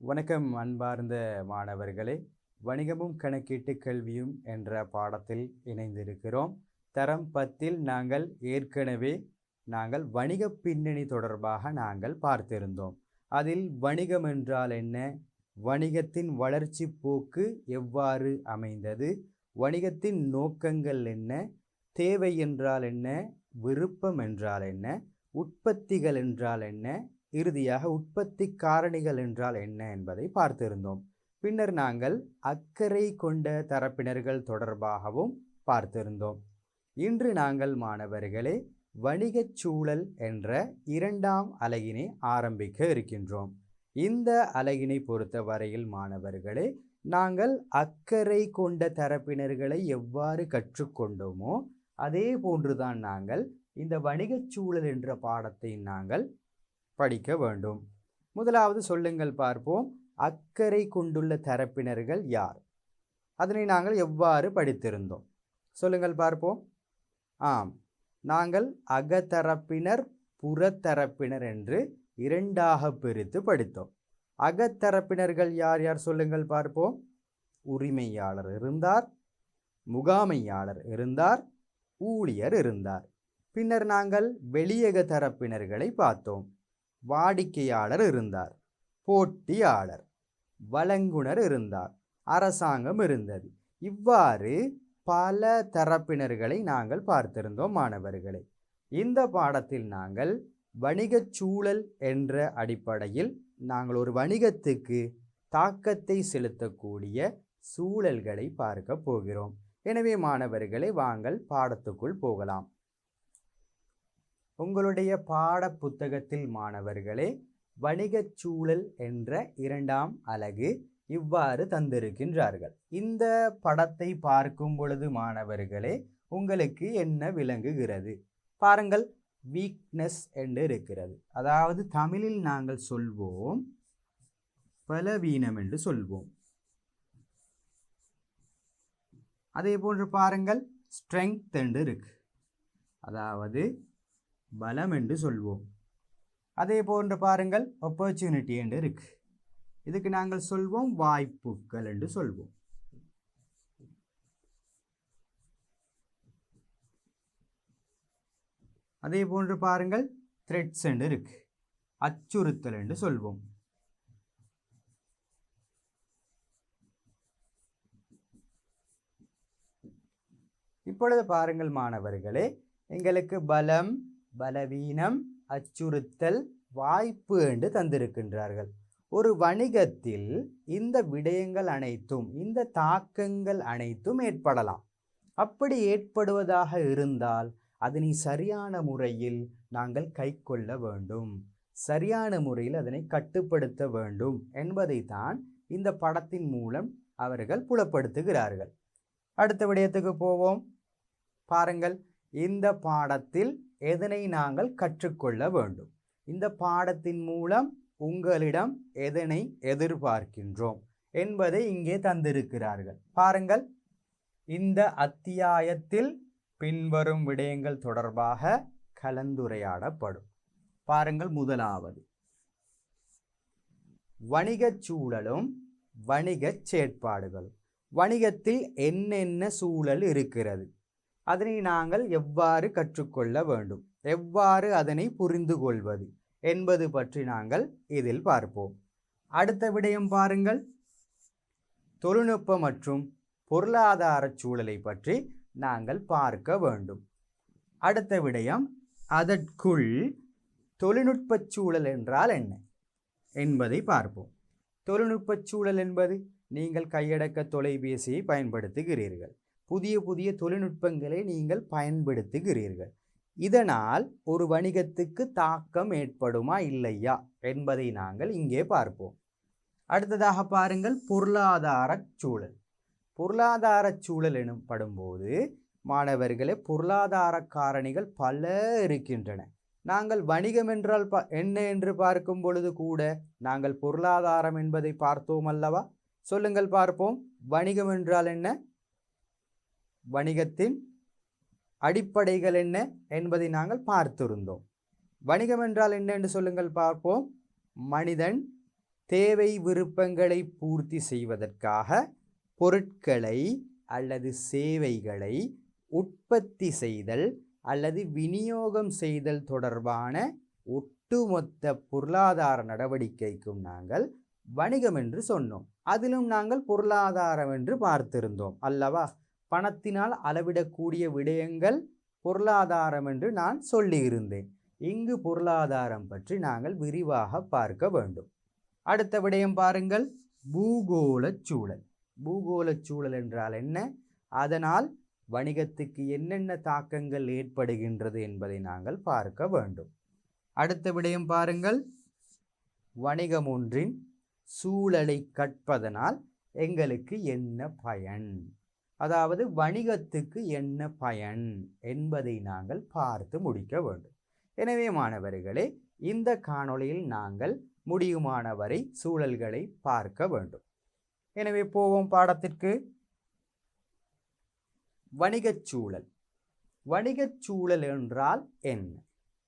வணக்கம் அன்பார்ந்த மாணவர்களே. வணிகமும் கணக்கீட்டு கல்வியும் என்ற பாடத்தில் இணைந்திருக்கிறோம். தரம் 10 நாங்கள் ஏற்கனவே வணிக பின்னணி தொடர்பாக பார்த்திருந்தோம். அதில் வணிகம் என்றால் என்ன, வணிகத்தின் வளர்ச்சி போக்கு எவ்வாறு அமைந்தது, வணிகத்தின் நோக்கங்கள் என்ன, தேவை என்றால் என்ன, விருப்பம் என்றால் என்ன, உற்பத்திகள் என்றால் என்ன, இறுதியாக உற்பத்தி காரணிகள் என்றால் என்ன என்பதை பார்த்திருந்தோம். பின்னர் நாங்கள் அக்கறை கொண்ட தரப்பினர்கள் தொடர்பாகவும் பார்த்திருந்தோம். இன்று நாங்கள் மாணவர்களே வணிகச் சூழல் என்ற 2ஆம் அலகினை ஆரம்பிக்க இருக்கின்றோம். இந்த அலகினை பொறுத்த வரையில் மாணவர்களே நாங்கள் அக்கறை கொண்ட தரப்பினர்களை எவ்வாறு கற்றுக்கொண்டோமோ அதே போன்றுதான் நாங்கள் இந்த வணிகச் சூழல் என்ற பாடத்தை நாங்கள் படிக்க வேண்டும். முதலாவது சொல்லுங்கள் பார்ப்போம், அக்கறை கொண்டுள்ள தரப்பினர்கள் யார்? அதனை நாங்கள் எவ்வாறு படித்திருந்தோம் சொல்லுங்கள் பார்ப்போம். நாங்கள் அகத்தரப்பினர் புறத்தரப்பினர் என்று 2ஆக பிரித்து படித்தோம். அகத்தரப்பினர்கள் யார் யார் சொல்லுங்கள் பார்ப்போம். உரிமையாளர் இருந்தார், முகாமையாளர் இருந்தார், ஊழியர் இருந்தார். பின்னர் நாங்கள் வெளியக தரப்பினர்களை பார்த்தோம். வாடிக்கையாளர் இருந்தார், போட்டியாளர், வழங்குனர் இருந்தார், அரசாங்கம் இருந்தது. இவ்வாறு பல தரப்பினர்களை நாங்கள் பார்த்திருந்தோம் மாணவர்களே. இந்த பாடத்தில் நாங்கள் வணிகச் சூழல் என்ற அடிப்படையில் நாங்கள் ஒரு வணிகத்துக்கு தாக்கத்தை செலுத்தக்கூடிய சூழல்களை பார்க்க போகிறோம். எனவே மாணவர்களே வாங்கள் பாடத்துக்குள் போகலாம். உங்களுடைய பாட புத்தகத்தில் மாணவர்களே வணிகச் சூழல் என்ற 2ஆம் அலகு இவ்வாறு தந்திருக்கின்றார்கள். இந்த படத்தை பார்க்கும் பொழுது மாணவர்களே உங்களுக்கு என்ன விளங்குகிறது பாருங்கள். வீக்னஸ் என்று இருக்கிறது, அதாவது தமிழில் நாங்கள் சொல்வோம் பலவீனம் என்று சொல்வோம். அதே போன்று பாருங்கள் ஸ்ட்ரெங்த் என்று இருக்கு, அதாவது பலம் என்று சொல்வோம். அதே போன்று பாருங்கள் ஆப்பர்ச்சுனிட்டி என்று இருக்கு, இதுக்கு நாங்கள் சொல்வோம் வாய்ப்புகள் என்று சொல்வோம். அதே போன்று பாருங்கள் த்ரெட்ஸ் என்று இருக்கு, அச்சுறுத்தல் என்று சொல்வோம். இப்பொழுது பாருங்கள் மாணவர்களே, எங்களுக்கு பலம், பலவீனம், அச்சுறுத்தல், வாய்ப்பு என்று தந்திருக்கின்றார்கள். ஒரு வணிகத்தில் இந்த விடயங்கள் அனைத்தும், இந்த தாக்கங்கள் அனைத்தும் ஏற்படலாம். அப்படி ஏற்படுவதாக இருந்தால் அதனை சரியான முறையில் நாங்கள் கைக்கொள்ள வேண்டும், சரியான முறையில் அதனை கட்டுப்படுத்த வேண்டும் என்பதைத்தான் இந்த படத்தின் மூலம் அவர்கள் புலப்படுத்துகிறார்கள். அடுத்த விடயத்துக்கு போவோம். பாருங்கள், இந்த பாடத்தில் எதனை நாங்கள் கற்றுக்கொள்ள வேண்டும், இந்த பாடத்தின் மூலம் உங்களிடம் எதனை எதிர்பார்க்கின்றோம் என்பதை இங்கே தந்திருக்கிறார்கள். பாருங்கள், இந்த அத்தியாயத்தில் பின்வரும் விடயங்கள் தொடர்பாக கலந்துரையாடப்படும். பாருங்கள், முதலாவது வணிகச் சூழலும் வணிகச் செயற்பாடுகளும். வணிகத்தில் என்னென்ன சூழல் இருக்கிறது, அதனை நாங்கள் எவ்வாறு கற்றுக்கொள்ள வேண்டும், எவ்வாறு அதனை புரிந்து கொள்வது என்பது பற்றி நாங்கள் இதில் பார்ப்போம். அடுத்த விடயம் பாருங்கள், தொழில்நுட்ப மற்றும் பொருளாதார சூழலை பற்றி நாங்கள் பார்க்க வேண்டும். அடுத்த விடயம், அதற்குள் தொழில்நுட்ப சூழல் என்றால் என்ன என்பதை பார்ப்போம். தொழில்நுட்ப சூழல் என்பது நீங்கள் கையடக்க தொலைபேசியை பயன்படுத்துகிறீர்கள், புதிய புதிய தொழில்நுட்பங்களை நீங்கள் பயன்படுத்துகிறீர்கள். இதனால் ஒரு வணிகத்துக்கு தாக்கம் ஏற்படுமா இல்லையா என்பதை நாங்கள் இங்கே பார்ப்போம். அடுத்ததாக பாருங்கள், பொருளாதார சூழல். பொருளாதார சூழல் எனப்படும்போது மாணவர்களே பொருளாதார காரணிகள் பல இருக்கின்றன. நாங்கள் வணிகம் என்றால் என்ன என்று பார்க்கும் பொழுது கூட நாங்கள் பொருளாதாரம் என்பதை பார்த்தோம் அல்லவா? சொல்லுங்கள் பார்ப்போம், வணிகம் என்றால் என்ன, வணிகத்தின் அடிப்படைகள் என்ன என்பதை நாங்கள் பார்த்திருந்தோம். வணிகம் என்றால் என்ன என்று சொல்லுங்கள் பார்ப்போம். மனிதன் தேவை விருப்பங்களை பூர்த்தி செய்வதற்காக பொருட்களை அல்லது சேவைகளை உற்பத்தி செய்தல் அல்லது விநியோகம் செய்தல் தொடர்பான ஒட்டுமொத்த பொருளாதார நடவடிக்கைக்கும் நாங்கள் வணிகம் என்று சொன்னோம். அதிலும் நாங்கள் பொருளாதாரம் என்று பார்த்திருந்தோம் அல்லவா? பணத்தினால் அளவிடக்கூடிய விடயங்கள் பொருளாதாரம் என்று நான் சொல்லியிருந்தேன். இங்கு பொருளாதாரம் பற்றி நாங்கள் விரிவாக பார்க்க வேண்டும். அடுத்த விடயம் பாருங்கள், பூகோளச் சூழல். பூகோளச் சூழல் என்றால் என்ன, அதனால் வணிகத்துக்கு என்னென்ன தாக்கங்கள் ஏற்படுகின்றது என்பதை நாங்கள் பார்க்க வேண்டும். அடுத்த விடயம் பாருங்கள், வணிகம் ஒன்றின் சூழலை கற்பதனால் எங்களுக்கு என்ன பயன், அதாவது வணிகத்துக்கு என்ன பயன் என்பதை நாங்கள் பார்த்து முடிக்க வேண்டும். எனவே மாணவர்களே, இந்த காணொளியில் நாங்கள் முடியுமானவரை சூழல்களை பார்க்க வேண்டும். எனவே போவோம் பாடத்திற்கு. வணிகச் சூழல். வணிகச் சூழல் என்றால் என்ன?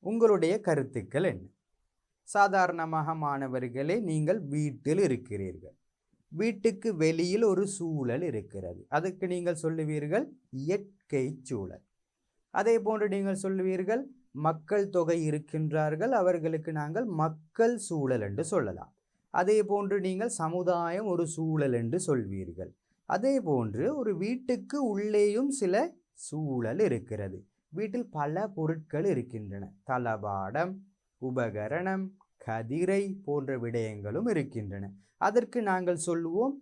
உங்களுடைய கருத்துக்கள் என்ன? சாதாரணமாக மாணவர்களே, நீங்கள் வீட்டில் இருக்கிறீர்கள். வீட்டுக்கு வெளியில் ஒரு சூழல் இருக்கிறது. அதுக்கு நீங்கள் சொல்லுவீர்கள் இயற்கை சூழல். அதே போன்று நீங்கள் சொல்லுவீர்கள் மக்கள் தொகை இருக்கின்றார்கள், அவர்களுக்கு நாங்கள் மக்கள் சூழல் என்று சொல்லலாம். அதே போன்று நீங்கள் சமுதாயம் ஒரு சூழல் என்று சொல்வீர்கள். அதே போன்று ஒரு வீட்டுக்கு உள்ளேயும் சில சூழல் இருக்கிறது. வீட்டில் பல பொருட்கள் இருக்கின்றன. தளபாடம், உபகரணம், கதிரை போன்ற விடயங்களும் இருக்கின்றன. அதற்கு நாங்கள் சொல்லுவோம்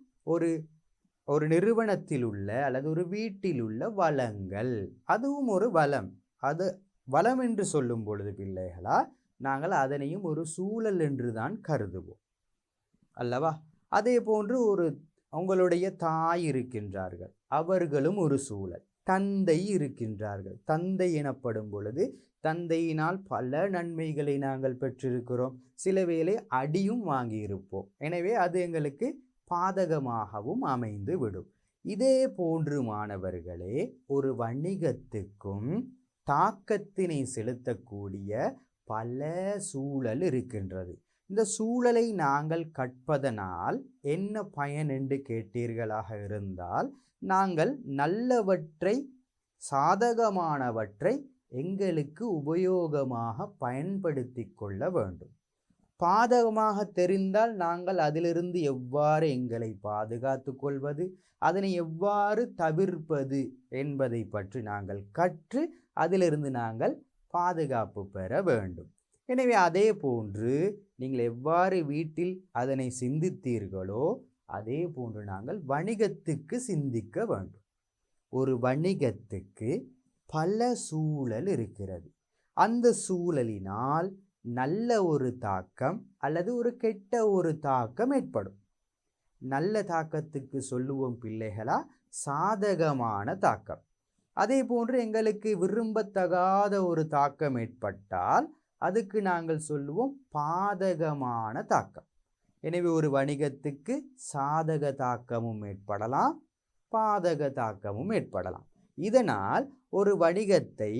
ஒரு நிறுவனத்தில் உள்ள அல்லது ஒரு வீட்டில் உள்ள வளங்கள். அதுவும் ஒரு வளம். அது வளம் என்று சொல்லும் பொழுது பிள்ளைகளா, நாங்கள் அதனையும் ஒரு சூழல் என்று தான் கருதுவோம் அல்லவா? அதே போன்று உங்களுடைய தாய் இருக்கின்றார்கள், அவர்களும் ஒரு சூழல். தந்தை இருக்கின்றார்கள். தந்தை எனப்படும் பொழுது தந்தையினால் பல நன்மைகளை நாங்கள் பெற்றிருக்கிறோம். சில வேளை அடியும் வாங்கியிருப்போம். எனவே அது எங்களுக்கு பாதகமாகவும் அமைந்து விடும். இதே போன்று மாணவர்களே, ஒரு வணிகத்துக்கும் தாக்கத்தினை செலுத்தக்கூடிய பல சூழல் இருக்கின்றது. இந்த சூழலை நாங்கள் கற்பதனால் என்ன பயன் என்று கேட்டீர்களாக இருந்தால், நாங்கள் நல்லவற்றை, சாதகமானவற்றை எங்களுக்கு உபயோகமாக பயன்படுத்தி கொள்ள வேண்டும். பாதகமாக தெரிந்தால் நாங்கள் அதிலிருந்து எவ்வாறு எங்களை பாதுகாத்து கொள்வது, அதனை எவ்வாறு தவிர்ப்பது என்பதை பற்றி நாங்கள் கற்று அதிலிருந்து நாங்கள் பாதுகாப்பு பெற வேண்டும். எனவே அதே போன்று நீங்கள் எவ்வாறு வீட்டில் அதனை சிந்தித்தீர்களோ அதே போன்று நாங்கள் வணிகத்துக்கு சிந்திக்க வேண்டும். ஒரு வணிகத்துக்கு பல சூழல் இருக்கிறது. அந்த சூழலினால் நல்ல ஒரு தாக்கம் அல்லது ஒரு கெட்ட ஒரு தாக்கம் ஏற்படும். நல்ல தாக்கத்துக்கு சொல்லுவோம் பிள்ளைகளா சாதகமான தாக்கம். அதே போன்று எங்களுக்கு விரும்பத்தகாத ஒரு தாக்கம் ஏற்பட்டால் அதுக்கு நாங்கள் சொல்லுவோம் பாதகமான தாக்கம். எனவே ஒரு வணிகத்துக்கு சாதக தாக்கமும் ஏற்படலாம், பாதக தாக்கமும் ஏற்படலாம். இதனால் ஒரு வணிகத்தை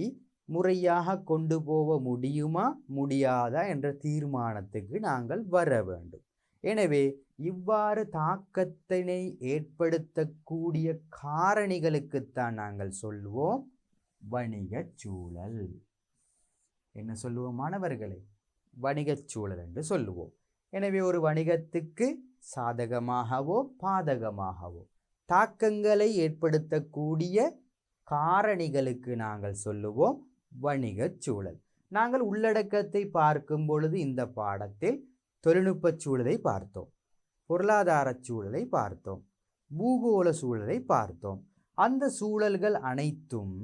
முறையாக கொண்டு போக முடியுமா முடியாதா என்ற தீர்மானத்துக்கு நாங்கள் வர வேண்டும். எனவே இவ்வாறு தாக்கத்தினை ஏற்படுத்தக்கூடிய காரணிகளுக்குத்தான் நாங்கள் சொல்லுவோம் வணிகச் சூழல். என்ன சொல்லுவோம் மாணவர்களே? வணிகச் சூழல் என்று சொல்லுவோம். எனவே ஒரு வணிகத்துக்கு சாதகமாகவோ பாதகமாகவோ தாக்கங்களை ஏற்படுத்தக்கூடிய காரணிகளுக்கு நாங்கள் சொல்லுவோம் வணிகச் சூழல். நாங்கள் உள்ளடக்கத்தை பார்க்கும் பொழுது இந்த பாடத்தில் தொழில்நுட்ப சூழலை பார்த்தோம், பொருளாதார சூழலை பார்த்தோம், பூகோள சூழலை பார்த்தோம். அந்த சூழல்கள் அனைத்தும்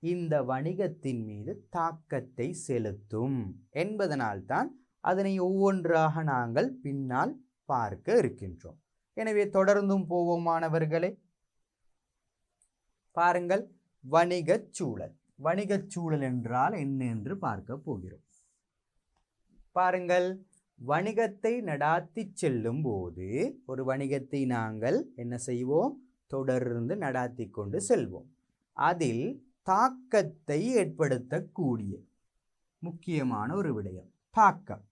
இந்த வணிகத்தின் மீது தாக்கத்தை செலுத்தும் என்பதனால்தான் அதனை ஒவ்வொன்றாக நாங்கள் பின்னால் பார்க்க இருக்கின்றோம். எனவே தொடர்ந்தும் போவோம் மாணவர்களே. பாருங்கள், வணிகச் சூழல். வணிகச் சூழல் என்றால் என்ன என்று பார்க்க போகிறோம். பாருங்கள், வணிகத்தை நடாத்தி செல்லும் போது ஒரு வணிகத்தை நாங்கள் என்ன செய்வோம்? தொடர்ந்து நடாத்தி கொண்டு செல்வோம். அதில் தாக்கத்தை ஏற்படுத்தக்கூடிய முக்கியமான ஒரு விடயம் தாக்கம்.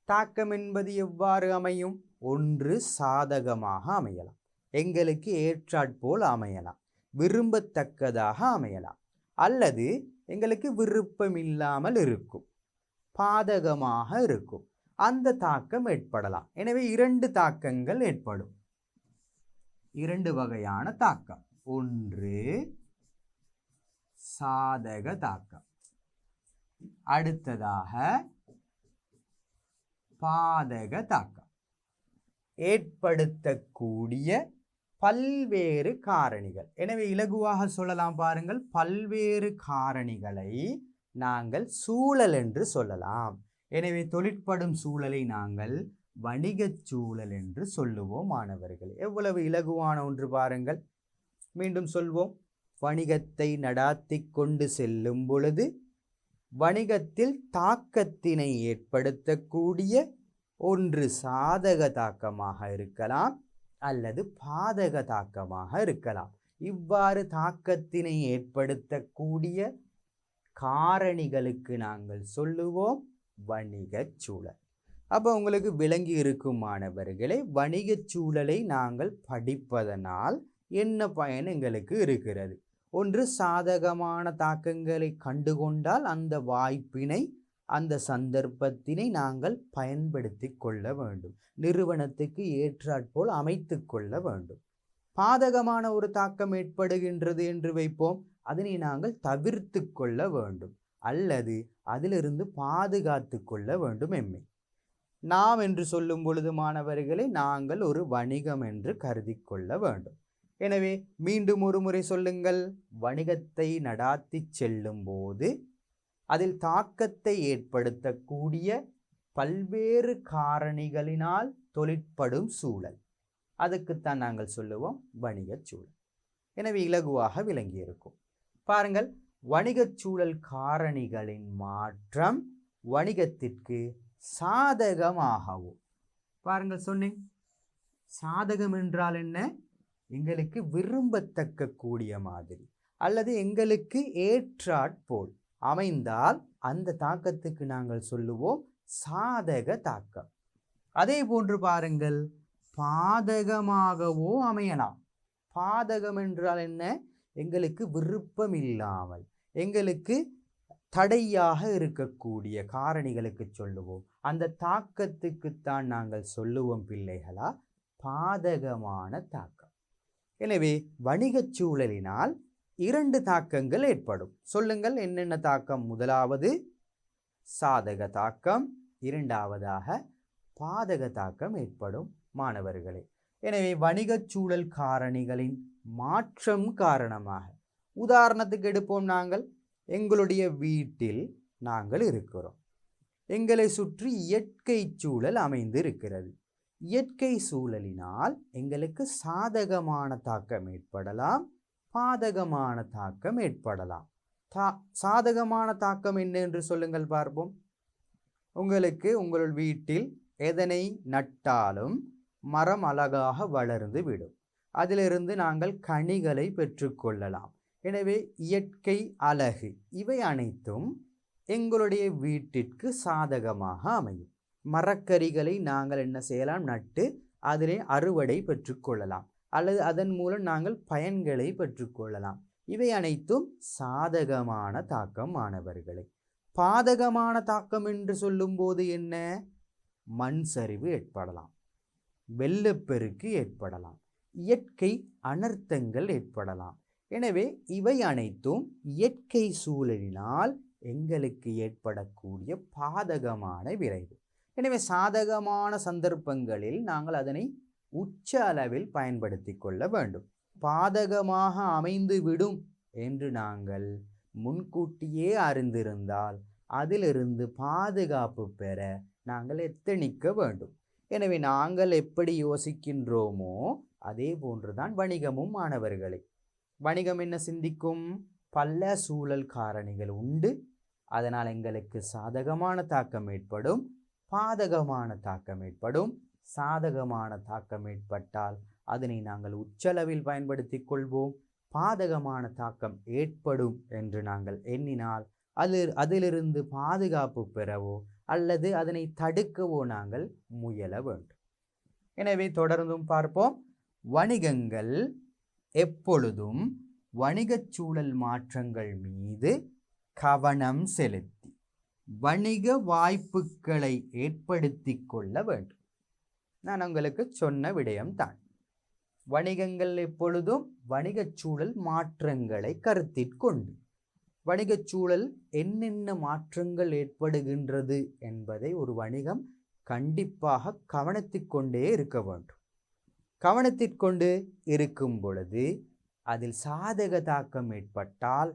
தாக்கம் என்பது எவ்வாறு அமையும்? ஒன்று சாதகமாக அமையலாம், எங்களுக்கு ஏற்றாற்போல் அமையலாம், விரும்பத்தக்கதாக அமையலாம், அல்லது எங்களுக்கு விருப்பம் இல்லாமல் இருக்கும், பாதகமாக இருக்கும், அந்த தாக்கம் ஏற்படலாம். எனவே 2 தாக்கங்கள் ஏற்படும். 2 வகையான தாக்கம். ஒன்று சாதக தாக்கம், அடுத்ததாக பாதக தாக்கம். ஏற்படுத்தக்கூடிய பல்வேறு காரணிகள். எனவே இலகுவாக சொல்லலாம் பாருங்கள், பல்வேறு காரணிகளை நாங்கள் சூழல் என்று சொல்லலாம். எனவே தொழிற்படும் சூழலை நாங்கள் வணிகச் சூழல் என்று சொல்லுவோம் மாணவர்கள். எவ்வளவு இலகுவான ஒன்று பாருங்கள். மீண்டும் சொல்வோம். வணிகத்தை நடாத்தி கொண்டு செல்லும் பொழுது வணிகத்தில் தாக்கத்தினை ஏற்படுத்தக்கூடிய ஒன்று சாதக தாக்கமாக இருக்கலாம் அல்லது பாதக தாக்கமாக இருக்கலாம். இவ்வாறு தாக்கத்தினை ஏற்படுத்தக்கூடிய காரணிகளுக்கு நாங்கள் சொல்லுவோம் வணிகச் சூழல். அப்போ உங்களுக்கு விளங்கி இருக்கும் மாணவர்களே, வணிகச் சூழலை நாங்கள் படிப்பதனால் என்ன பயன் எங்களுக்கு இருக்கிறது? ஒன்று, சாதகமான தாக்கங்களை கண்டுகொண்டால் அந்த வாய்ப்பினை, அந்த சந்தர்ப்பத்தினை நாங்கள் பயன்படுத்தி கொள்ள வேண்டும், நிறுவனத்துக்கு ஏற்றாற்போல் அமைத்து கொள்ள வேண்டும். பாதகமான ஒரு தாக்கம் ஏற்படுகின்றது என்று வைப்போம், அதனை நாங்கள் தவிர்த்து கொள்ள வேண்டும் அல்லது அதிலிருந்து பாதுகாத்து கொள்ள வேண்டும். எம்மை நாம் என்று சொல்லும் பொழுது மாணவர்களை நாங்கள் ஒரு வணிகம் என்று கருதி கொள்ள வேண்டும். எனவே மீண்டும் ஒரு முறை சொல்லுங்கள். வணிகத்தை நடாத்தி செல்லும் போது அதில் தாக்கத்தை ஏற்படுத்தக்கூடிய பல்வேறு காரணிகளினால் தொழிற்படும் சூழல், அதுக்குத்தான் நாங்கள் சொல்லுவோம் வணிகச் சூழல். எனவே இலகுவாக விளங்கியிருக்கும். பாருங்கள், வணிகச் சூழல் காரணிகளின் மாற்றம் வணிகத்திற்கு சாதகமாகவும். பாருங்கள், சொன்னேன் சாதகம் என்றால் என்ன? எங்களுக்கு விரும்பத்தக்க கூடிய மாதிரி அல்லது எங்களுக்கு ஏற்றாற்போல் அமைந்தால் அந்த தாக்கத்துக்கு நாங்கள் சொல்லுவோம் சாதக தாக்கம். அதே போன்று பாருங்கள், பாதகமாகவோ அமையலாம். பாதகம் என்றால் என்ன? எங்களுக்கு விருப்பம் இல்லாமல், எங்களுக்கு தடையாக இருக்கக்கூடிய காரணிகளுக்கு சொல்லுவோம். அந்த தாக்கத்துக்குத்தான் நாங்கள் சொல்லுவோம் பிள்ளைகளா பாதகமான தாக்கம். எனவே வணிகச் சூழலினால் 2 தாக்கங்கள் ஏற்படும். சொல்லுங்கள், என்னென்ன தாக்கம்? முதலாவது சாதக தாக்கம், இரண்டாவதாக பாதக தாக்கம் ஏற்படும் மாணவர்களே. எனவே வணிகச் சூழல் காரணிகளின் மாற்றம் காரணமாக, உதாரணத்துக்கு எடுப்போம், நாங்கள் எங்களுடைய வீட்டில் நாங்கள் இருக்கிறோம், எங்களை சுற்றி இயற்கை சூழல் அமைந்து இருக்கிறது. இயற்கை சூழலினால் எங்களுக்கு சாதகமான தாக்கம் ஏற்படலாம், பாதகமான தாக்கம் ஏற்படலாம். சாதகமான தாக்கம் என்ன என்று சொல்லுங்கள் பார்ப்போம். உங்களுக்கு உங்கள் வீட்டில் எதனை நட்டாலும் மரம் அழகாக வளர்ந்து விடும், அதிலிருந்து நாங்கள் கனிகளை பெற்றுக்கொள்ளலாம். எனவே இயற்கை அழகு இவை அனைத்தும் எங்களுடைய வீட்டிற்கு சாதகமாக அமையும். மரக்கறிகளை நாங்கள் என்ன செய்யலாம்? நட்டு அதிலே அறுவடை பெற்றுக்கொள்ளலாம் அல்லது அதன் மூலம் நாங்கள் பயன்களை பெற்றுக்கொள்ளலாம். இவை அனைத்தும் சாதகமான தாக்கம் மாணவர்களே. பாதகமான தாக்கம் என்று சொல்லும்போது என்ன? மண் சரிவு ஏற்படலாம், வெள்ளப்பெருக்கு ஏற்படலாம், இயற்கை அனர்த்தங்கள் ஏற்படலாம். எனவே இவை அனைத்தும் இயற்கை சூழலினால் எங்களுக்கு ஏற்படக்கூடிய பாதகமான விளைவு. எனவே சாதகமான சந்தர்ப்பங்களில் நாங்கள் அதனை உச்ச அளவில் பயன்படுத்தி கொள்ள வேண்டும். பாதகமாக அமைந்து விடும் என்று நாங்கள் முன்கூட்டியே அறிந்திருந்தால் அதிலிருந்து பாதுகாப்பு பெற நாங்கள் எத்தனிக்க வேண்டும். எனவே நாங்கள் எப்படி யோசிக்கின்றோமோ அதே போன்றுதான் வணிகமும் மாணவர்களே. வணிகம் என்ன சிந்திக்கும்? பல சூழல் காரணிகள் உண்டு, அதனால் எங்களுக்கு சாதகமான தாக்கம் ஏற்படும், பாதகமான தாக்கம் ஏற்படும். சாதகமான தாக்கம் ஏற்பட்டால் அதனை நாங்கள் உச்சளவில் பயன்படுத்தி கொள்வோம். பாதகமான தாக்கம் ஏற்படும் என்று நாங்கள் எண்ணினால் அதிலிருந்து பாதுகாப்பு பெறவோ அல்லது அதனை தடுக்கவோ நாங்கள் முயல வேண்டும். எனவே தொடர்ந்தும் பார்ப்போம். வணிகங்கள் எப்பொழுதும் வணிகச் சூழல் மாற்றங்கள் மீது கவனம் செலுத்தி வணிக வாய்ப்புகளை ஏற்படுத்தி கொள்ள வேண்டும். நான் உங்களுக்கு சொன்ன விடயம்தான். வணிகங்கள் எப்பொழுதும் வணிகச் சூழல் மாற்றங்களை கருத்தில் கொண்டு வணிகச் சூழல் என்னென்ன மாற்றங்கள் ஏற்படுகின்றது என்பதை ஒரு வணிகம் கண்டிப்பாக கவனித்துக் கொண்டே இருக்க வேண்டும். கவனித்துக் கொண்டு இருக்கும் பொழுது அதில் சாதக தாக்கம் ஏற்பட்டால்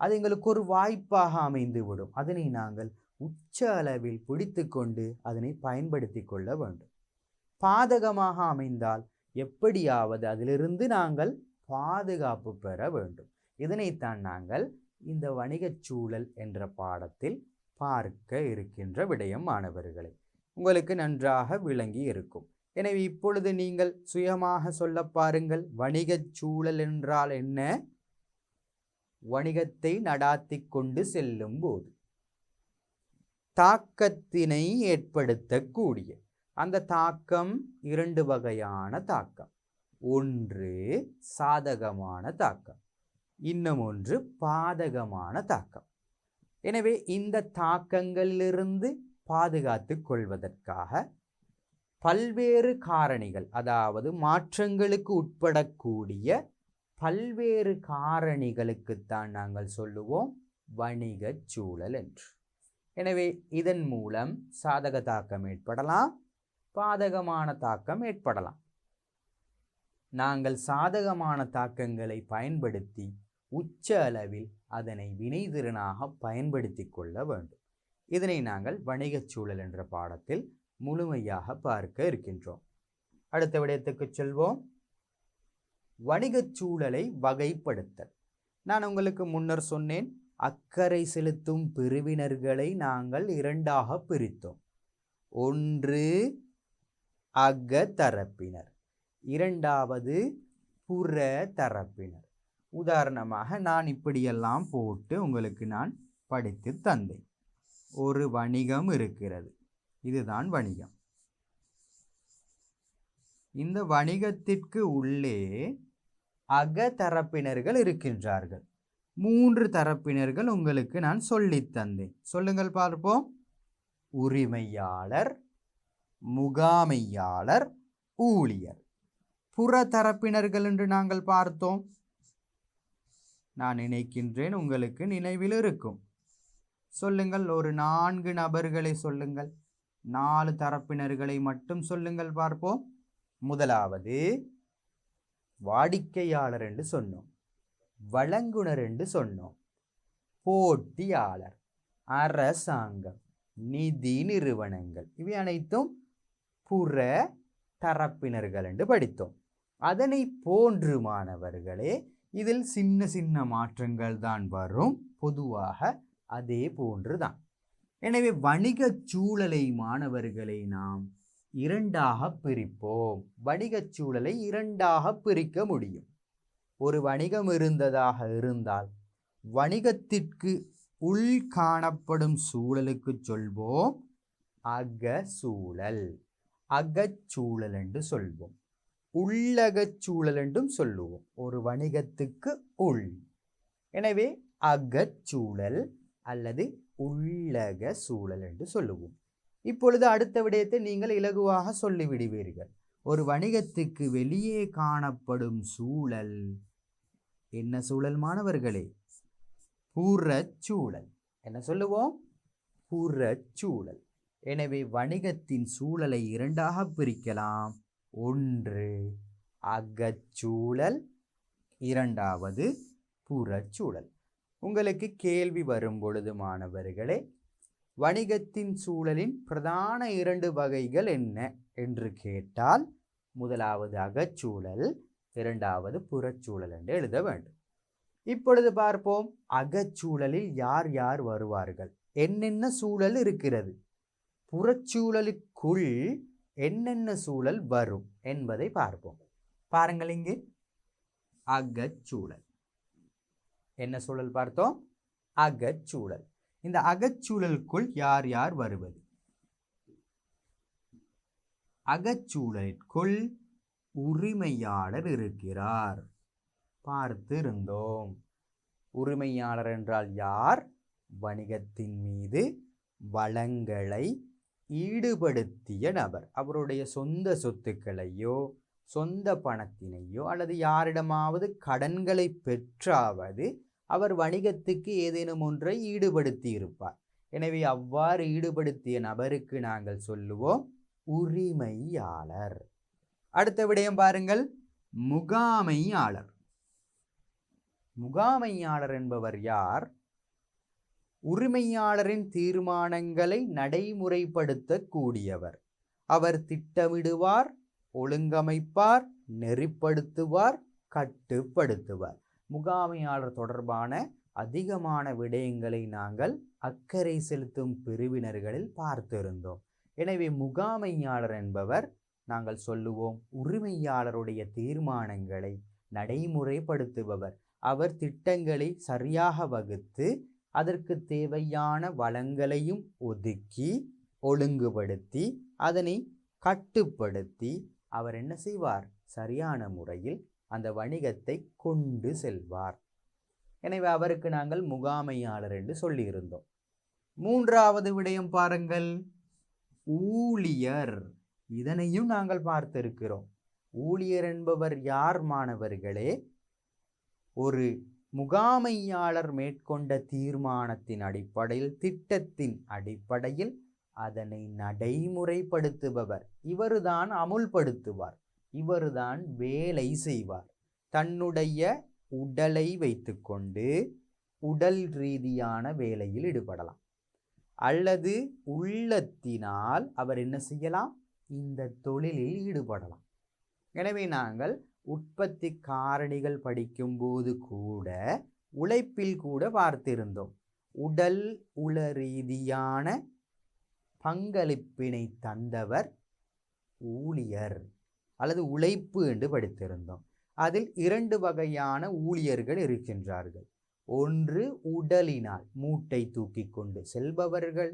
அது எங்களுக்கு ஒரு வாய்ப்பாக அமைந்துவிடும். அதனை நாங்கள் உச்ச அளவில் பிடித்து கொண்டு அதனை பயன்படுத்தி கொள்ள வேண்டும். பாதகமாக அமைந்தால் எப்படியாவது அதிலிருந்து நாங்கள் பாதுகாப்பு பெற வேண்டும். இதனைத்தான் நாங்கள் இந்த வணிகச் சூழல் என்ற பாடத்தில் பார்க்க இருக்கின்ற விடயம் மாணவர்களே. உங்களுக்கு நன்றாக விளங்கி இருக்கும். எனவே இப்பொழுது நீங்கள் சுயமாக சொல்ல பாருங்கள். வணிகச் சூழல் என்றால் என்ன? வணிகத்தை நடாத்தி கொண்டு செல்லும் போது தாக்கத்தினை ஏற்படுத்தக்கூடிய அந்த தாக்கம் இரண்டு வகையான தாக்கம். ஒன்று சாதகமான தாக்கம், இன்னும் ஒன்று பாதகமான தாக்கம். எனவே இந்த தாக்கங்களிலிருந்து பாதுகாத்து கொள்வதற்காக பல்வேறு காரணிகள், அதாவது மாற்றங்களுக்கு உட்படக்கூடிய பல்வேறு காரணிகளுக்குத்தான் நாங்கள் சொல்லுவோம் வணிகச் சூழல் என்று. எனவே இதன் மூலம் சாதக தாக்கம் ஏற்படலாம், பாதகமான தாக்கம் ஏற்படலாம். நாங்கள் சாதகமான தாக்கங்களை பயன்படுத்தி உச்ச அளவில் அதனை வினைதிறனாக பயன்படுத்தி கொள்ள வேண்டும். இதனை நாங்கள் வணிகச் சூழல் என்ற பாடத்தில் முழுமையாக பார்க்க இருக்கின்றோம். அடுத்த விடயத்துக்கு செல்வோம். வணிகச் சூழலை வகைப்படுத்தல். நான் உங்களுக்கு முன்னர் சொன்னேன், அக்கறை செலுத்தும் பிரிவினர்களை நாங்கள் இரண்டாக பிரித்தோம். ஒன்று அக தரப்பினர், இரண்டாவது புற தரப்பினர். உதாரணமாக நான் இப்படியெல்லாம் போட்டு உங்களுக்கு நான் படித்து தந்தேன். ஒரு வணிகம் இருக்கிறது, இதுதான் வணிகம். இந்த வணிகத்திற்கு உள்ளே அக தரப்பினர்கள் இருக்கின்றார்கள். 3 தரப்பினர்கள் உங்களுக்கு நான் சொல்லித் தந்தேன். சொல்லுங்கள் பார்ப்போம். உரிமையாளர், முகாமையாளர், ஊழியர். புற தரப்பினர்கள் என்று நாங்கள் பார்த்தோம். நான் நினைக்கின்றேன் உங்களுக்கு நினைவில் இருக்கும். சொல்லுங்கள், ஒரு 4 நபர்களை சொல்லுங்கள். 4 தரப்பினர்களை மட்டும் சொல்லுங்கள் பார்ப்போம். முதலாவது வாடிக்கையாளர் என்று சொன்னோம், வழங்குனர் என்று சொன்னோம், போட்டியாளர், அரசாங்கம், நிதி நிறுவனங்கள். இவை அனைத்தும் புற தரப்பினர்கள் என்று படித்தோம். அதனை போன்று மாணவர்களே இதில் சின்ன சின்ன மாற்றங்கள் தான் வரும். பொதுவாக அதே போன்றுதான். எனவே வணிகச் சூழலை மாணவர்களை நாம் இரண்டாக பிரிப்போம். வணிகச் சூழலை இரண்டாக பிரிக்க முடியும். ஒரு வணிகம் இருந்ததாக இருந்தால் வணிகத்திற்கு உள் காணப்படும் சூழலுக்கு சொல்வோம் அக சூழல், அகச்சூழல் என்று சொல்வோம். உள்ளகச் சூழல் என்றும் சொல்லுவோம். ஒரு வணிகத்துக்கு உள். எனவே அகச்சூழல் அல்லது உள்ளக சூழல் என்று சொல்லுவோம். இப்பொழுது அடுத்த விடயத்தை நீங்கள் இலகுவாக சொல்லிவிடுவீர்கள். ஒரு வணிகத்துக்கு வெளியே காணப்படும் சூழல் என்ன சூழல் மாணவர்களே? புறச்சூழல். என்ன சொல்லுவோம்? புறச்சூழல். எனவே வணிகத்தின் சூழலை இரண்டாக பிரிக்கலாம். ஒன்று அகச்சூழல், இரண்டாவது புறச்சூழல். உங்களுக்கு கேள்வி வரும் பொழுது மாணவர்களே, வணிகத்தின் சூழலின் பிரதான 2 வகைகள் என்ன என்று கேட்டால், முதலாவது அகச்சூழல், இரண்டாவது புறச்சூழல் என்று எழுத வேண்டும். இப்பொழுது பார்ப்போம், அகச்சூழலில் யார் யார் வருவார்கள், என்னென்ன சூழல் இருக்கிறது, புறச்சூழலுக்குள் என்னென்ன சூழல் வரும் என்பதை பார்ப்போம். பாருங்கள், இங்கே அகச்சூழல். என்ன சூழல் பார்த்தோம்? அகச்சூழல். இந்த அகச்சூழலுக்குள் யார் யார் வருவது? அகச்சூழலிற்குள் உரிமையாளர் இருக்கிறார். பார்த்திருந்தோம். உரிமையாளர் என்றால் யார்? வணிகத்தின் மீது வளங்களை ஈடுபடுத்திய நபர். அவருடைய சொந்த சொத்துக்களையோ சொந்த பணத்தினையோ அல்லது யாரிடமாவது கடன்களை பெற்றாவது அவர் வணிகத்துக்கு ஏதேனும் ஒன்றை ஈடுபடுத்தி இருப்பார். எனவே அவ்வாறு ஈடுபடுத்திய நபருக்கு நாங்கள் சொல்லுவோம் உரிமையாளர். அடுத்த விடயம் பாருங்கள், முகாமையாளர். முகாமையாளர் என்பவர் யார்? உரிமையாளரின் தீர்மானங்களை நடைமுறைப்படுத்த கூடியவர். அவர் திட்டமிடுவார், ஒழுங்கமைப்பார், நெறிப்படுத்துவார், கட்டுப்படுத்துவார். முகாமையாளர் தொடர்பான அதிகமான விடயங்களை நாங்கள் அக்கறை செலுத்தும் பிரிவினர்களில் பார்த்திருந்தோம். எனவே முகாமையாளர் என்பவர் நாங்கள் சொல்லுவோம் உரிமையாளருடைய தீர்மானங்களை நடைமுறைப்படுத்துபவர். அவர் திட்டங்களை சரியாக வகுத்து அதற்கு தேவையான வளங்களையும் ஒதுக்கி ஒழுங்குபடுத்தி அதனை கட்டுப்படுத்தி அவர் என்ன செய்வார்? சரியான முறையில் அந்த வணிகத்தை கொண்டு செல்வார். எனவே அவருக்கு நாங்கள் முகாமையாளர் என்று சொல்லியிருந்தோம். மூன்றாவது விடயம் பாருங்கள், ஊழியர். இதனையும் நாங்கள் பார்த்திருக்கிறோம். ஊழியர் என்பவர் யார் மாணவர்களே? ஒரு முகாமையாளர் மேற்கொண்ட தீர்மானத்தின் அடிப்படையில், திட்டத்தின் அடிப்படையில் அதனை நடைமுறைப்படுத்துபவர். இவருதான் அமுல்படுத்துவார், இவருதான் வேலை செய்வார். தன்னுடைய உடலை வைத்துக்கொண்டு உடல் ரீதியான வேலையில் ஈடுபடலாம், அல்லது உள்ளத்தினால் அவர் என்ன செய்யலாம்? இந்த தொழிலில் ஈடுபடலாம். எனவே நாங்கள் உற்பத்தி காரணிகள் படிக்கும்போது கூட உழைப்பில் கூட பார்த்திருந்தோம். உடல் உள ரீதியான பங்களிப்பினை தந்தவர் ஊழியர் அல்லது உழைப்பு என்று படித்திருந்தோம். அதில் 2 வகையான ஊழியர்கள் இருக்கின்றார்கள். ஒன்று உடலினால் மூட்டை தூக்கி கொண்டு செல்பவர்கள்,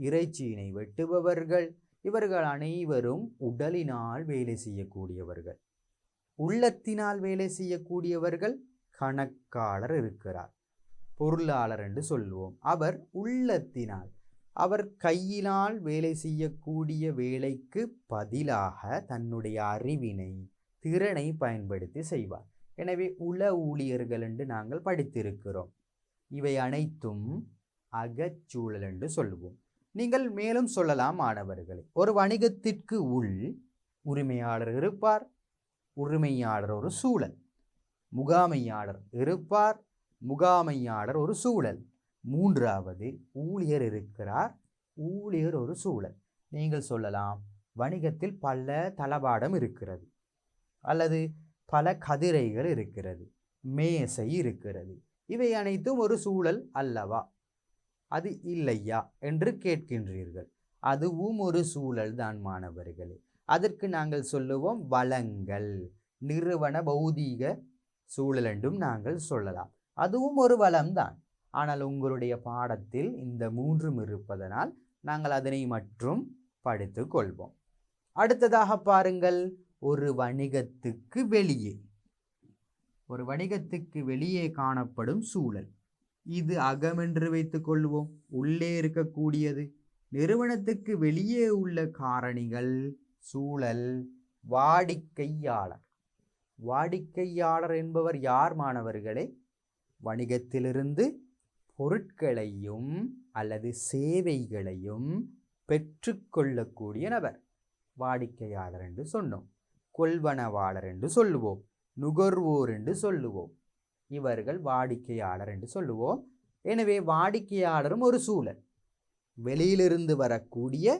இறைச்சியினை வெட்டுபவர்கள். இவர்கள் அனைவரும் உடலினால் வேலை செய்யக்கூடியவர்கள். உள்ளத்தினால் வேலை செய்யக்கூடியவர்கள் கணக்காளர் இருக்கிறார், பொருளாளர் என்று சொல்லுவோம். அவர் உள்ளத்தினால், அவர் கையினால் வேலை செய்யக்கூடிய வேலைக்கு பதிலாக தன்னுடைய அறிவினை திறனை பயன்படுத்தி செய்வார். எனவே உள ஊழியர்கள் என்று நாங்கள் படித்திருக்கிறோம். இவை அனைத்தும் அகச்சூழல் என்று சொல்லுவோம். நீங்கள் மேலும் சொல்லலாம் மாணவர்களே, ஒரு வணிகத்திற்கு உள் உரிமையாளர் இருப்பார், உரிமையாளர் ஒரு சூழல். முகாமையாளர் இருப்பார், முகாமையாளர் ஒரு சூழல். மூன்றாவது ஊழியர் இருக்கிறார், ஊழியர் ஒரு சூழல். நீங்கள் சொல்லலாம், வணிகத்தில் பல தளபாடம் இருக்கிறது, அல்லது பல கதிரைகள் இருக்கிறது, மேசை இருக்கிறது. இவை அனைத்தும் ஒரு சூழல் அல்லவா? அது இல்லையா என்று கேட்கின்றீர்கள். அதுவும் ஒரு சூழல் தான் மாணவர்களே. அதற்கு நாங்கள் சொல்லுவோம் வளங்கள், நிறுவன பௌதீக சூழல் என்றும் நாங்கள் சொல்லலாம். அதுவும் ஒரு வளம்தான். ஆனால் உங்களுடைய பாடத்தில் இந்த 3ம் இருப்பதனால் நாங்கள் அதனை மட்டும் படித்து கொள்வோம். அடுத்ததாக பாருங்கள், ஒரு வணிகத்துக்கு வெளியே, ஒரு வணிகத்துக்கு வெளியே காணப்படும் சூழல். இது அகம் என்று வைத்துக் கொள்வோம், உள்ளே இருக்கக்கூடியது. நிறுவனத்துக்கு வெளியே உள்ள காரணிகள் சூழல். வாடிக்கையாளர். வாடிக்கையாளர் என்பவர் யார் மாணவர்களே? வணிகத்திலிருந்து பொருட்களையும் அல்லது சேவைகளையும் பெற்றுக்கொள்ளக்கூடிய நபர் வாடிக்கையாளர் என்று சொன்னோம். கொள்வனவாளர் என்று சொல்லுவோம், நுகர்வோர் என்று சொல்லுவோம். இவர்கள் வாடிக்கையாளர் என்று சொல்லுவோம். எனவே வாடிக்கையாளரும் ஒரு சூழல், வெளியிலிருந்து வரக்கூடிய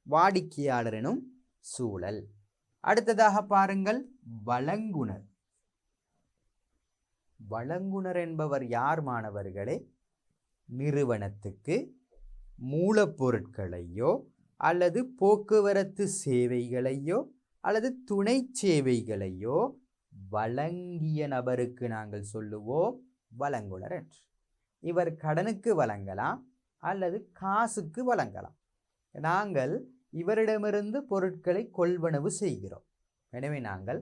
வாடிக்கையாளர் எனும் சூழல். அடுத்ததாக பாருங்கள், வழங்குனர். வழங்குனர் என்பவர் யார் மாணவர்களே? நிறுவனத்துக்கு மூலப்பொருட்களையோ அல்லது போக்குவரத்து சேவைகளையோ அல்லது துணை சேவைகளையோ வழங்கிய நபருக்கு நாங்கள் சொல்லுவோம் வழங்குனர் என்று. இவர் கடனுக்கு வழங்கலாம் அல்லது காசுக்கு வழங்கலாம். நாங்கள் இவரிடமிருந்து பொருட்களை கொள்வனவு செய்கிறோம். எனவே நாங்கள்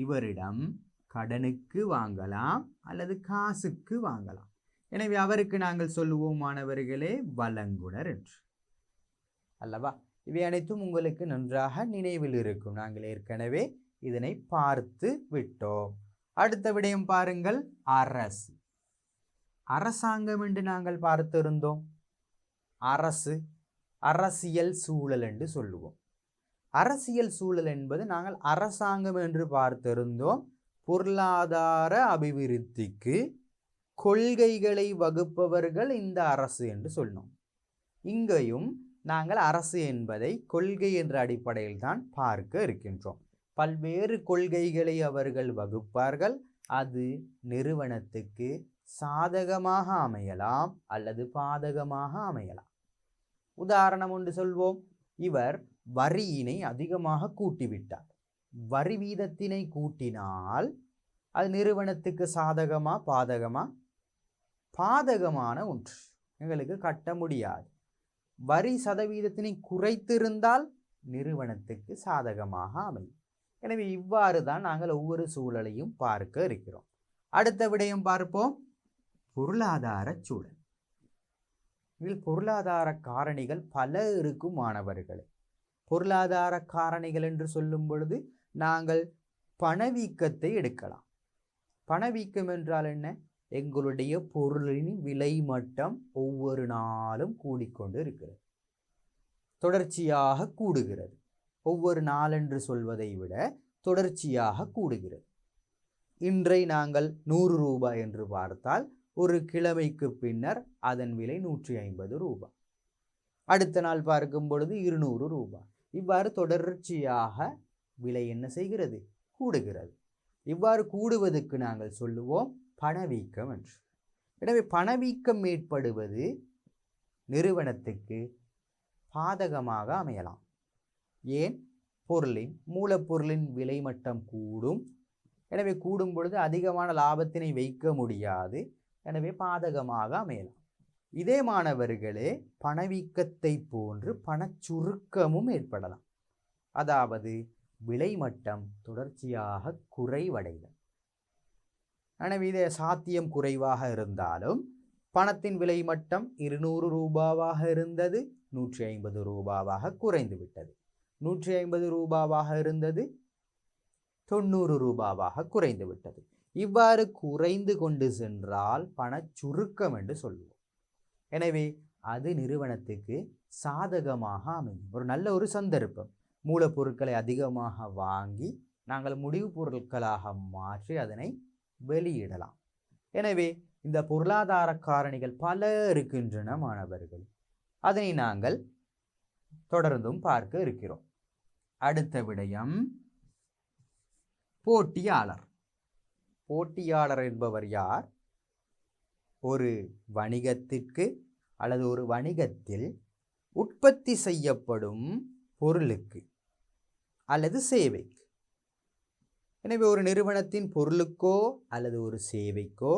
இவரிடம் கடனுக்கு வாங்கலாம் அல்லது காசுக்கு வாங்கலாம். எனவே அவருக்கு நாங்கள் சொல்லுவோம் மாணவர்களே வழங்குனர் என்று அல்லவா. இவை அனைத்தும் உங்களுக்கு நன்றாக நினைவில் இருக்கும். நாங்கள் ஏற்கனவே இதனை பார்த்து விட்டோம். அடுத்த விடயம் பாருங்கள், அரசு. அரசாங்கம் என்று நாங்கள் பார்த்திருந்தோம். அரசு, அரசியல் சூழல் என்று சொல்லுவோம். அரசியல் சூழல் என்பது நாங்கள் அரசாங்கம் என்று பார்த்திருந்தோம். பொருளாதார அபிவிருத்திக்கு கொள்கைகளை வகுப்பவர்கள் இந்த அரசு என்று சொன்னோம். இங்கேயும் நாங்கள் அரசு என்பதை கொள்கை என்ற அடிப்படையில் தான் பார்க்க இருக்கின்றோம். பல்வேறு கொள்கைகளை அவர்கள் வகுப்பார்கள். அது நிறுவனத்துக்கு சாதகமாக அமையலாம் அல்லது பாதகமாக அமையலாம். உதாரணம் ஒன்று சொல்வோம். இவர் வரியினை அதிகமாக கூட்டிவிட்டார். வரி வீதத்தினை கூட்டினால் அது நிறுவனத்துக்கு சாதகமா பாதகமா? பாதகமான ஒன்று, எங்களுக்கு கட்ட முடியாது. வரி சதவீதத்தினை குறைத்திருந்தால் நிறுவனத்துக்கு சாதகமாக அமையும். எனவே இவ்வாறு தான் நாங்கள் ஒவ்வொரு சூழலையும் பார்க்க இருக்கிறோம். அடுத்த விடயம் பார்ப்போம், பொருளாதார சூழல். இதில் பொருளாதார காரணிகள் பல இருக்கும் மாணவர்களே. பொருளாதார காரணிகள் என்று சொல்லும் பொழுது நாங்கள் பணவீக்கத்தை எடுக்கலாம். பணவீக்கம் என்றால் என்ன? எங்களுடைய பொருளின் விலை மட்டம் ஒவ்வொரு நாளும் கூடிக்கொண்டு இருக்கிறது, தொடர்ச்சியாக கூடுகிறது. ஒவ்வொரு நாள் என்று சொல்வதை விட தொடர்ச்சியாக கூடுகிறது. இன்றை நாங்கள் 100 ரூபாய் என்று பார்த்தால் ஒரு கிழமைக்கு பின்னர் அதன் விலை 150 ரூபாய். அடுத்த நாள் பார்க்கும் பொழுது 200 ரூபாய். இவ்வாறு தொடர்ச்சியாக விலை என்ன செய்கிறது? கூடுகிறது. இவ்வாறு கூடுவதற்கு நாங்கள் சொல்லுவோம் பணவீக்கம் என்று. எனவே பணவீக்கம் ஏற்படுவது நிறுவனத்துக்கு பாதகமாக அமையலாம். ஏன்? மூலப்பொருளின் விலை மட்டம் கூடும். எனவே கூடும் பொழுது அதிகமான லாபத்தினை வைக்க முடியாது. எனவே பாதகமாக அமையலாம். இதே மாணவர்களே, பணவீக்கத்தை போன்று பணச்சுருக்கமும் ஏற்படலாம். அதாவது விலை மட்டம் தொடர்ச்சியாக குறைவடைதல். எனவே இதே சாத்தியம் குறைவாக இருந்தாலும் பணத்தின் விலை மட்டம் 200 ரூபாவாக இருந்தது 150 ரூபாவாக குறைந்து விட்டது. 150 ரூபாவாக இருந்தது 90 ரூபாவாக குறைந்து விட்டது. இவ்வாறு குறைந்து கொண்டு சென்றால் பணச்சுருக்கம் என்று சொல்லுவோம். எனவே அது நிறுவனத்துக்கு சாதகமாக அமையும். ஒரு நல்ல ஒரு சந்தர்ப்பம். மூலப்பொருட்களை அதிகமாக வாங்கி நாங்கள் முடிவு பொருட்களாக மாற்றி அதனை வெளியிடலாம். எனவே இந்த பொருளாதார காரணிகள் பல இருக்கின்றன மாணவர்கள். அதனை நாங்கள் தொடர்ந்தும் பார்க்க இருக்கிறோம். அடுத்த விடயம் போட்டியாளர். போட்டியாளர் என்பவர் யார்? ஒரு வணிகத்திற்கு அல்லது ஒரு வணிகத்தில் உற்பத்தி செய்யப்படும் பொருளுக்கு அல்லது சேவைக்கு. எனவே ஒரு நிறுவனத்தின் பொருளுக்கோ அல்லது ஒரு சேவைக்கோ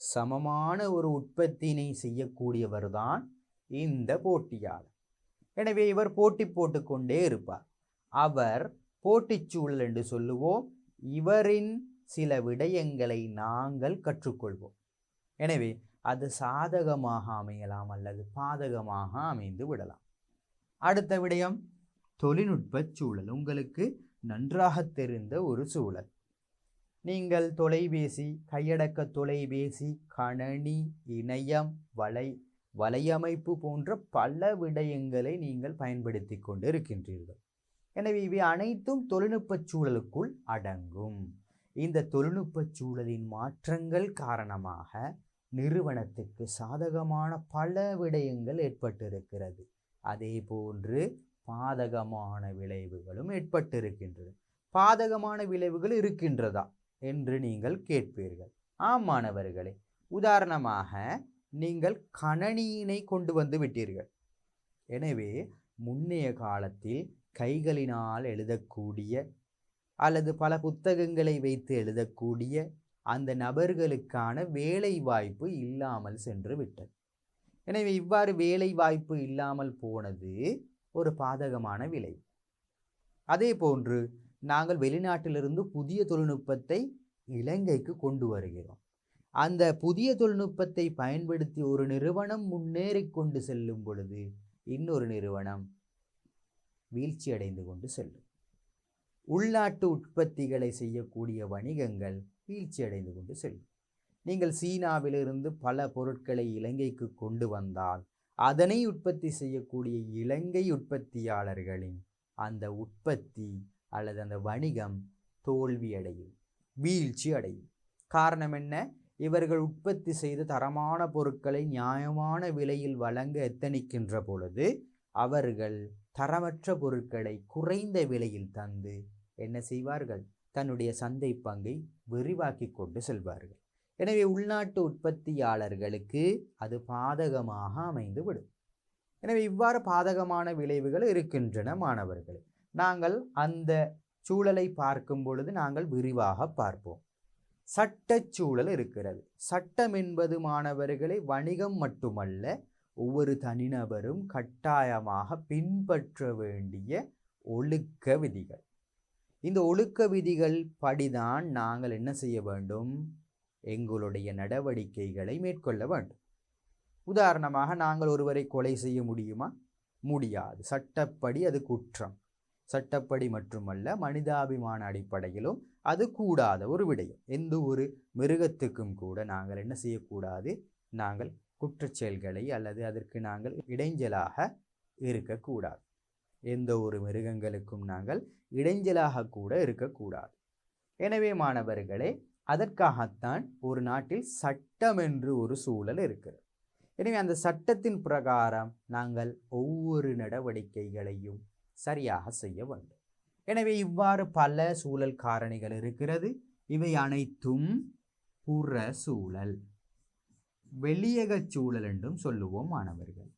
சமமான ஒரு உற்பத்தியினை செய்யக்கூடியவர் தான் இந்த போட்டியாளர். எனவே இவர் போட்டி போட்டுக்கொண்டே இருப்பார். அவர் போட்டிச்சூழல் என்று சொல்லுவோம். இவரின் சில விடயங்களை நாங்கள் கற்றுக்கொள்வோம். எனவே அது சாதகமாக அமையலாம் அல்லது பாதகமாக அமைந்து விடலாம். அடுத்த விடயம் தொழில்நுட்ப சூழல். உங்களுக்கு நன்றாக தெரிந்த ஒரு சூழல். நீங்கள் தொலைபேசி, கையடக்க தொலைபேசி, கணனி, இணையம், வலையமைப்பு போன்ற பல விடயங்களை நீங்கள் பயன்படுத்தி கொண்டு இருக்கின்றீர்கள். எனவே இவை அனைத்தும் தொழில்நுட்ப சூழலுக்குள் அடங்கும். இந்த தொழில்நுட்ப சூழலின் மாற்றங்கள் காரணமாக நிறுவனத்துக்கு சாதகமான பல விடயங்கள் ஏற்பட்டிருக்கிறது. அதே போன்று பாதகமான விளைவுகளும் ஏற்பட்டிருக்கின்றது. பாதகமான விளைவுகள் இருக்கின்றதா என்று நீங்கள் கேட்பீர்கள். ஆம் மாணவர்களே, உதாரணமாக நீங்கள் கணனியினை கொண்டு வந்து விட்டீர்கள். எனவே முன்னைய காலத்தில் கைகளினால் எழுதக்கூடிய அல்லது பல புத்தகங்களை வைத்து எழுதக்கூடிய அந்த நபர்களுக்கான வேலை வாய்ப்பு இல்லாமல் சென்று விட்டது. எனவே இவ்வாறு வேலை வாய்ப்பு இல்லாமல் போனது ஒரு பாதகமான விளைவு. அதே போன்று நாங்கள் வெளிநாட்டிலிருந்து புதிய தொழில்நுட்பத்தை இலங்கைக்கு கொண்டு வருகிறோம். அந்த புதிய தொழில்நுட்பத்தை பயன்படுத்தி ஒரு நிறுவனம் முன்னேறி கொண்டு செல்லும் பொழுது இன்னொரு நிறுவனம் வீழ்ச்சி அடைந்து கொண்டு செல்லும். உள்நாட்டு உற்பத்திகளை செய்யக்கூடிய வணிகங்கள் வீழ்ச்சி அடைந்து கொண்டு செல்லும். நீங்கள் சீனாவிலிருந்து பல பொருட்களை இலங்கைக்கு கொண்டு வந்தால் அதனை உற்பத்தி செய்யக்கூடிய இலங்கை உற்பத்தியாளர்களின் அந்த உற்பத்தி அல்லது அந்த வணிகம் தோல்வி அடையும், வீழ்ச்சி அடையும். காரணம் என்ன? இவர்கள் உற்பத்தி செய்து தரமான பொருட்களை நியாயமான விலையில் வழங்க எத்தனிக்கின்ற பொழுது அவர்கள் தரமற்ற பொருட்களை குறைந்த விலையில் தந்து என்ன செய்வார்கள்? தன்னுடைய சந்தை பங்கை விரிவாக்கி கொண்டு செல்வார்கள். எனவே உள்நாட்டு உற்பத்தியாளர்களுக்கு அது பாதகமாக அமைந்துவிடும். எனவே இவ்வாறு பாதகமான விளைவுகள் இருக்கின்றன மாணவர்களே. நாங்கள் அந்த சூழலை பார்க்கும் பொழுது நாங்கள் விரிவாக பார்ப்போம். சட்டச்சூழல் இருக்கிறது. சட்டம் என்பது மாணவர்களை வணிகம் மட்டுமல்ல, ஒவ்வொரு தனிநபரும் கட்டாயமாக பின்பற்ற வேண்டிய ஒழுக்க விதிகள். இந்த ஒழுக்க விதிகள் படிதான் நாங்கள் என்ன செய்ய வேண்டும்? எங்களுடைய நடவடிக்கைகளை மேற்கொள்ள வேண்டும். உதாரணமாக நாங்கள் ஒருவரை கொலை செய்ய முடியுமா? முடியாது. சட்டப்படி அது குற்றம். சட்டப்படி மட்டுமல்ல, மனிதாபிமான அடிப்படையிலும் அது கூடாத ஒரு விடயம். எந்த ஒரு மிருகத்துக்கும் கூட நாங்கள் என்ன செய்யக்கூடாது? நாங்கள் குற்றச்செயல்களை அல்லது அதற்கு நாங்கள் இடைஞ்சலாக இருக்கக்கூடாது. எந்த ஒரு மிருகங்களுக்கும் நாங்கள் இடைஞ்சலாக கூட இருக்கக்கூடாது. எனவே மாணவர்களே, அதற்காகத்தான் ஒரு நாட்டில் சட்டம் என்று ஒரு சூழல் இருக்கிறது. எனவே அந்த சட்டத்தின் பிரகாரம் நாங்கள் ஒவ்வொரு நடவடிக்கைகளையும் சரியாக செய்ய வேண்டும். எனவே இவ்வாறு பல சூழல் காரணிகள் இருக்கிறது. இவை அனைத்தும் புற சூழல், வெளியகச் சூழல் என்றும் சொல்லுவோம் மாணவர்கள்.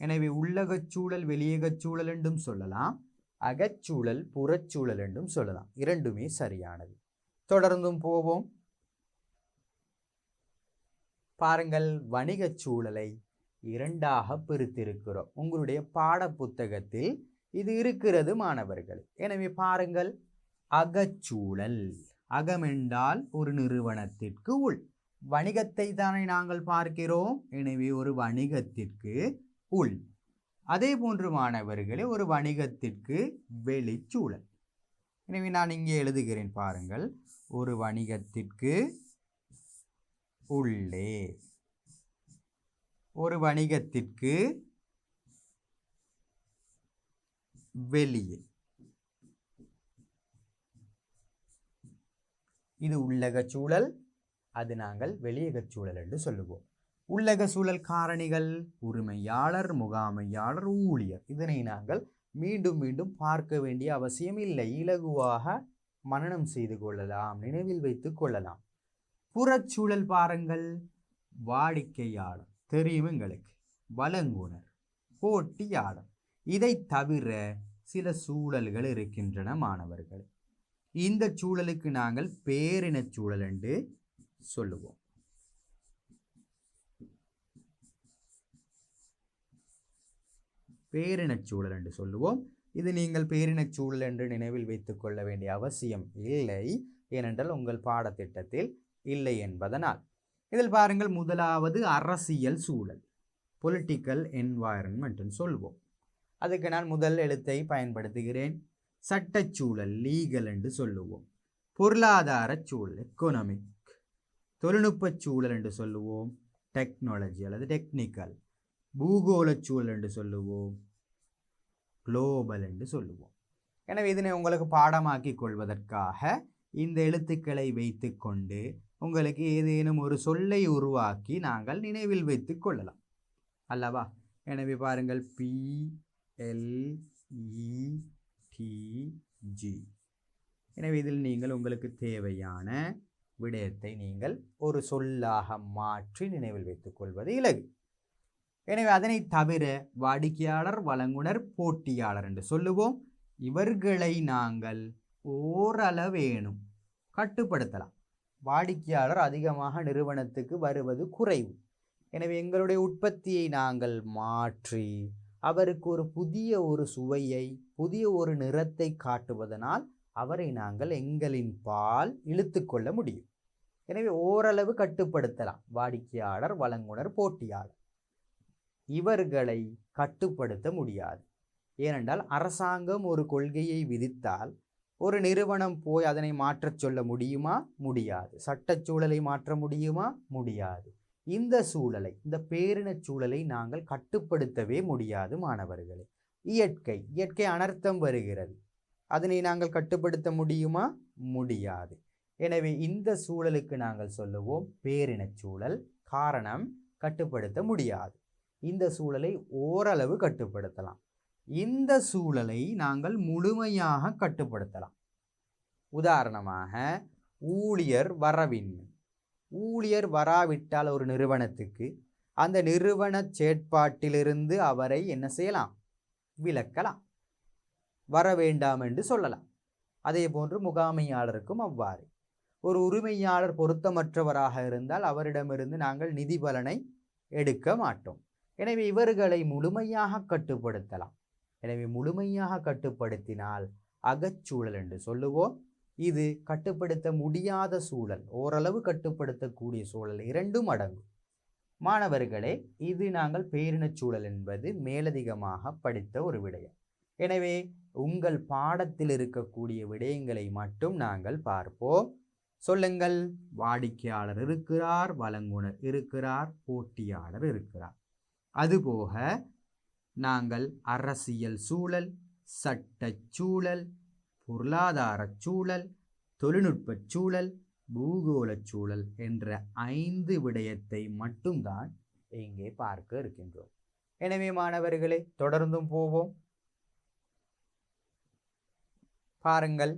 எனவே உள்ளகச் சூழல், வெளியகச் சூழல் என்றும் சொல்லலாம், அகச்சூழல், புறச்சூழல் என்றும் சொல்லலாம். இரண்டுமே சரியானது. தொடர்ந்தும் போவோம். பாருங்கள், வணிகச் சூழலை இரண்டாக பிரித்திருக்கிறோம். உங்களுடைய பாட புத்தகத்தில் இது இருக்கிறது மாணவர்கள். எனவே பாருங்கள், அகச்சூழல். அகமென்றால் ஒரு நிறுவனத்திற்கு உள். வணிகத்தை தானே நாங்கள் பார்க்கிறோம். எனவே ஒரு வணிகத்திற்கு உள். அதே போன்று மாணவர்களே, ஒரு வணிகத்திற்கு வெளிச்சூழல். எனவே நான் இங்கே எழுதுகிறேன் பாருங்கள். ஒரு வணிகத்திற்கு உள்ளே, ஒரு வணிகத்திற்கு வெளியே. இது உள்ளக சூழல், அது நாங்கள் வெளியக சூழல் என்று சொல்லுவோம். உள்ளக சூழல் காரணிகள் உரிமையாளர், முகாமையாளர், ஊழியர். இதனை நாங்கள் மீண்டும் மீண்டும் பார்க்க வேண்டிய அவசியம் இல்லை. இலகுவாக மனனம் செய்து கொள்ளலாம், நினைவில் வைத்துக் கொள்ளலாம். புறச்சூழல் பாருங்கள். வாடிக்கையாளர் தெரியும் எங்களுக்கு, வழங்குனர், போட்டியாளர். இதை தவிர சில சூழல்கள் இருக்கின்றன மாணவர்கள். இந்த சூழலுக்கு நாங்கள் பேரினச் சூழல் என்று சொல்லுவோம். பேரினச் சூழல் என்று சொல்லுவோம். இது நீங்கள் பேரினச் சூழல் என்று நினைவில் வைத்துக் கொள்ள வேண்டிய அவசியம் இல்லை, ஏனென்றால் உங்கள் பாடத்திட்டத்தில் இல்லை என்பதனால். இதில் பாருங்கள், முதலாவது அரசியல் சூழல், பொலிட்டிக்கல் என்வாயரன்மெண்ட் சொல்வோம். அதுக்கு நான் முதல் எழுத்தை பயன்படுத்துகிறேன். சட்டச்சூழல், லீகல் என்று சொல்லுவோம். பொருளாதார சூழல், எக்கனாமிக். தொழில்நுட்ப சூழல் என்று சொல்லுவோம், டெக்னாலஜி அல்லது டெக்னிக்கல். பூகோள சூழல் என்று சொல்லுவோம், குளோபல் என்று சொல்லுவோம். எனவே இதனை உங்களுக்கு பாடமாக்கி கொள்வதற்காக இந்த எழுத்துக்களை வைத்து கொண்டு உங்களுக்கு ஏதேனும் ஒரு சொல்லை உருவாக்கி நாங்கள் நினைவில் வைத்து கொள்ளலாம் அல்லவா? எனவே பாருங்கள், PLETG. எனவே இதில் நீங்கள் உங்களுக்கு தேவையான விடயத்தை நீங்கள் ஒரு சொல்லாக மாற்றி நினைவில் வைத்துக் கொள்வது இலகு. எனவே அதனை தவிர வாடிக்கையாளர், வழங்குனர், போட்டியாளர் என்று சொல்லுவோம். இவர்களை நாங்கள் ஓரளவேனும் கட்டுப்படுத்தலாம். வாடிக்கையாளர் அதிகமாக நிறுவனத்துக்கு வருவது குறைவு. எனவே எங்களுடைய உற்பத்தியை நாங்கள் மாற்றி அவருக்கு ஒரு புதிய ஒரு சுவையை, புதிய ஒரு நிறத்தை காட்டுவதனால் அவரை நாங்கள் எங்களின் பால் இழுத்து கொள்ள முடியும். எனவே ஓரளவு கட்டுப்படுத்தலாம். வாடிக்கையாளர், வழங்குனர், போட்டியாளர் இவர்களை கட்டுப்படுத்த முடியாது. ஏனென்றால் அரசாங்கம் ஒரு கொள்கையை விதித்தால் ஒரு நிறுவனம் போய் அதனை மாற்றச் சொல்ல முடியுமா? முடியாது. சட்டச்சூழலை மாற்ற முடியுமா? முடியாது. இந்த சூழலை, இந்த பேரினச் சூழலை நாங்கள் கட்டுப்படுத்தவே முடியாது மாணவர்களே. இயற்கை அனர்த்தம் வருகிறது, அதனை நாங்கள் கட்டுப்படுத்த முடியுமா? முடியாது. எனவே இந்த சூழலுக்கு நாங்கள் சொல்லுவோம் பேரினச் சூழல். காரணம், கட்டுப்படுத்த முடியாது. இந்த சூழலை ஓரளவு கட்டுப்படுத்தலாம். இந்த சூழலை நாங்கள் முழுமையாக கட்டுப்படுத்தலாம். உதாரணமாக ஊழியர் வரவின்மை. ஊழியர் வராவிட்டால் ஒரு நிறுவனத்துக்கு அந்த நிறுவன செயற்பாட்டிலிருந்து அவரை என்ன செய்யலாம்? விலக்கலாம், வர வேண்டாம் என்று சொல்லலாம். அதே போன்று முகாமையாளருக்கும் அவ்வாறு. ஒரு உரிமையாளர் பொருத்தமற்றவராக இருந்தால் அவரிடமிருந்து நாங்கள் நிதி பலனை எடுக்க மாட்டோம். எனவே இவர்களை முழுமையாக கட்டுப்படுத்தலாம். எனவே முழுமையாக கட்டுப்படுத்தினால் அகச்சூழல் என்று சொல்லுவோம். இது கட்டுப்படுத்த முடியாத சூழல், ஓரளவு கட்டுப்படுத்தக்கூடிய சூழல், இரண்டும் அடங்கும். மாணவர்களே, இது நாங்கள் பேரினச் சூழல் என்பது மேலதிகமாக படித்த ஒரு விடயம். எனவே உங்கள் பாடத்தில் இருக்கக்கூடிய விடயங்களை மட்டும் நாங்கள் பார்ப்போம். சொல்லுங்கள். வாடிக்கையாளர் இருக்கிறார், வழங்குனர் இருக்கிறார், போட்டியாளர் இருக்கிறார். அதுபோக நாங்கள் அரசியல் சூழல், சட்டச் சூழல், பொருளாதார சூழல், தொழில்நுட்ப சூழல், பூகோள சூழல் என்ற 5 விடயத்தை மட்டும்தான் இங்கே பார்க்க இருக்கின்றோம். எனவே மாணவர்களே, தொடர்ந்தும் போவோம். பாருங்கள்,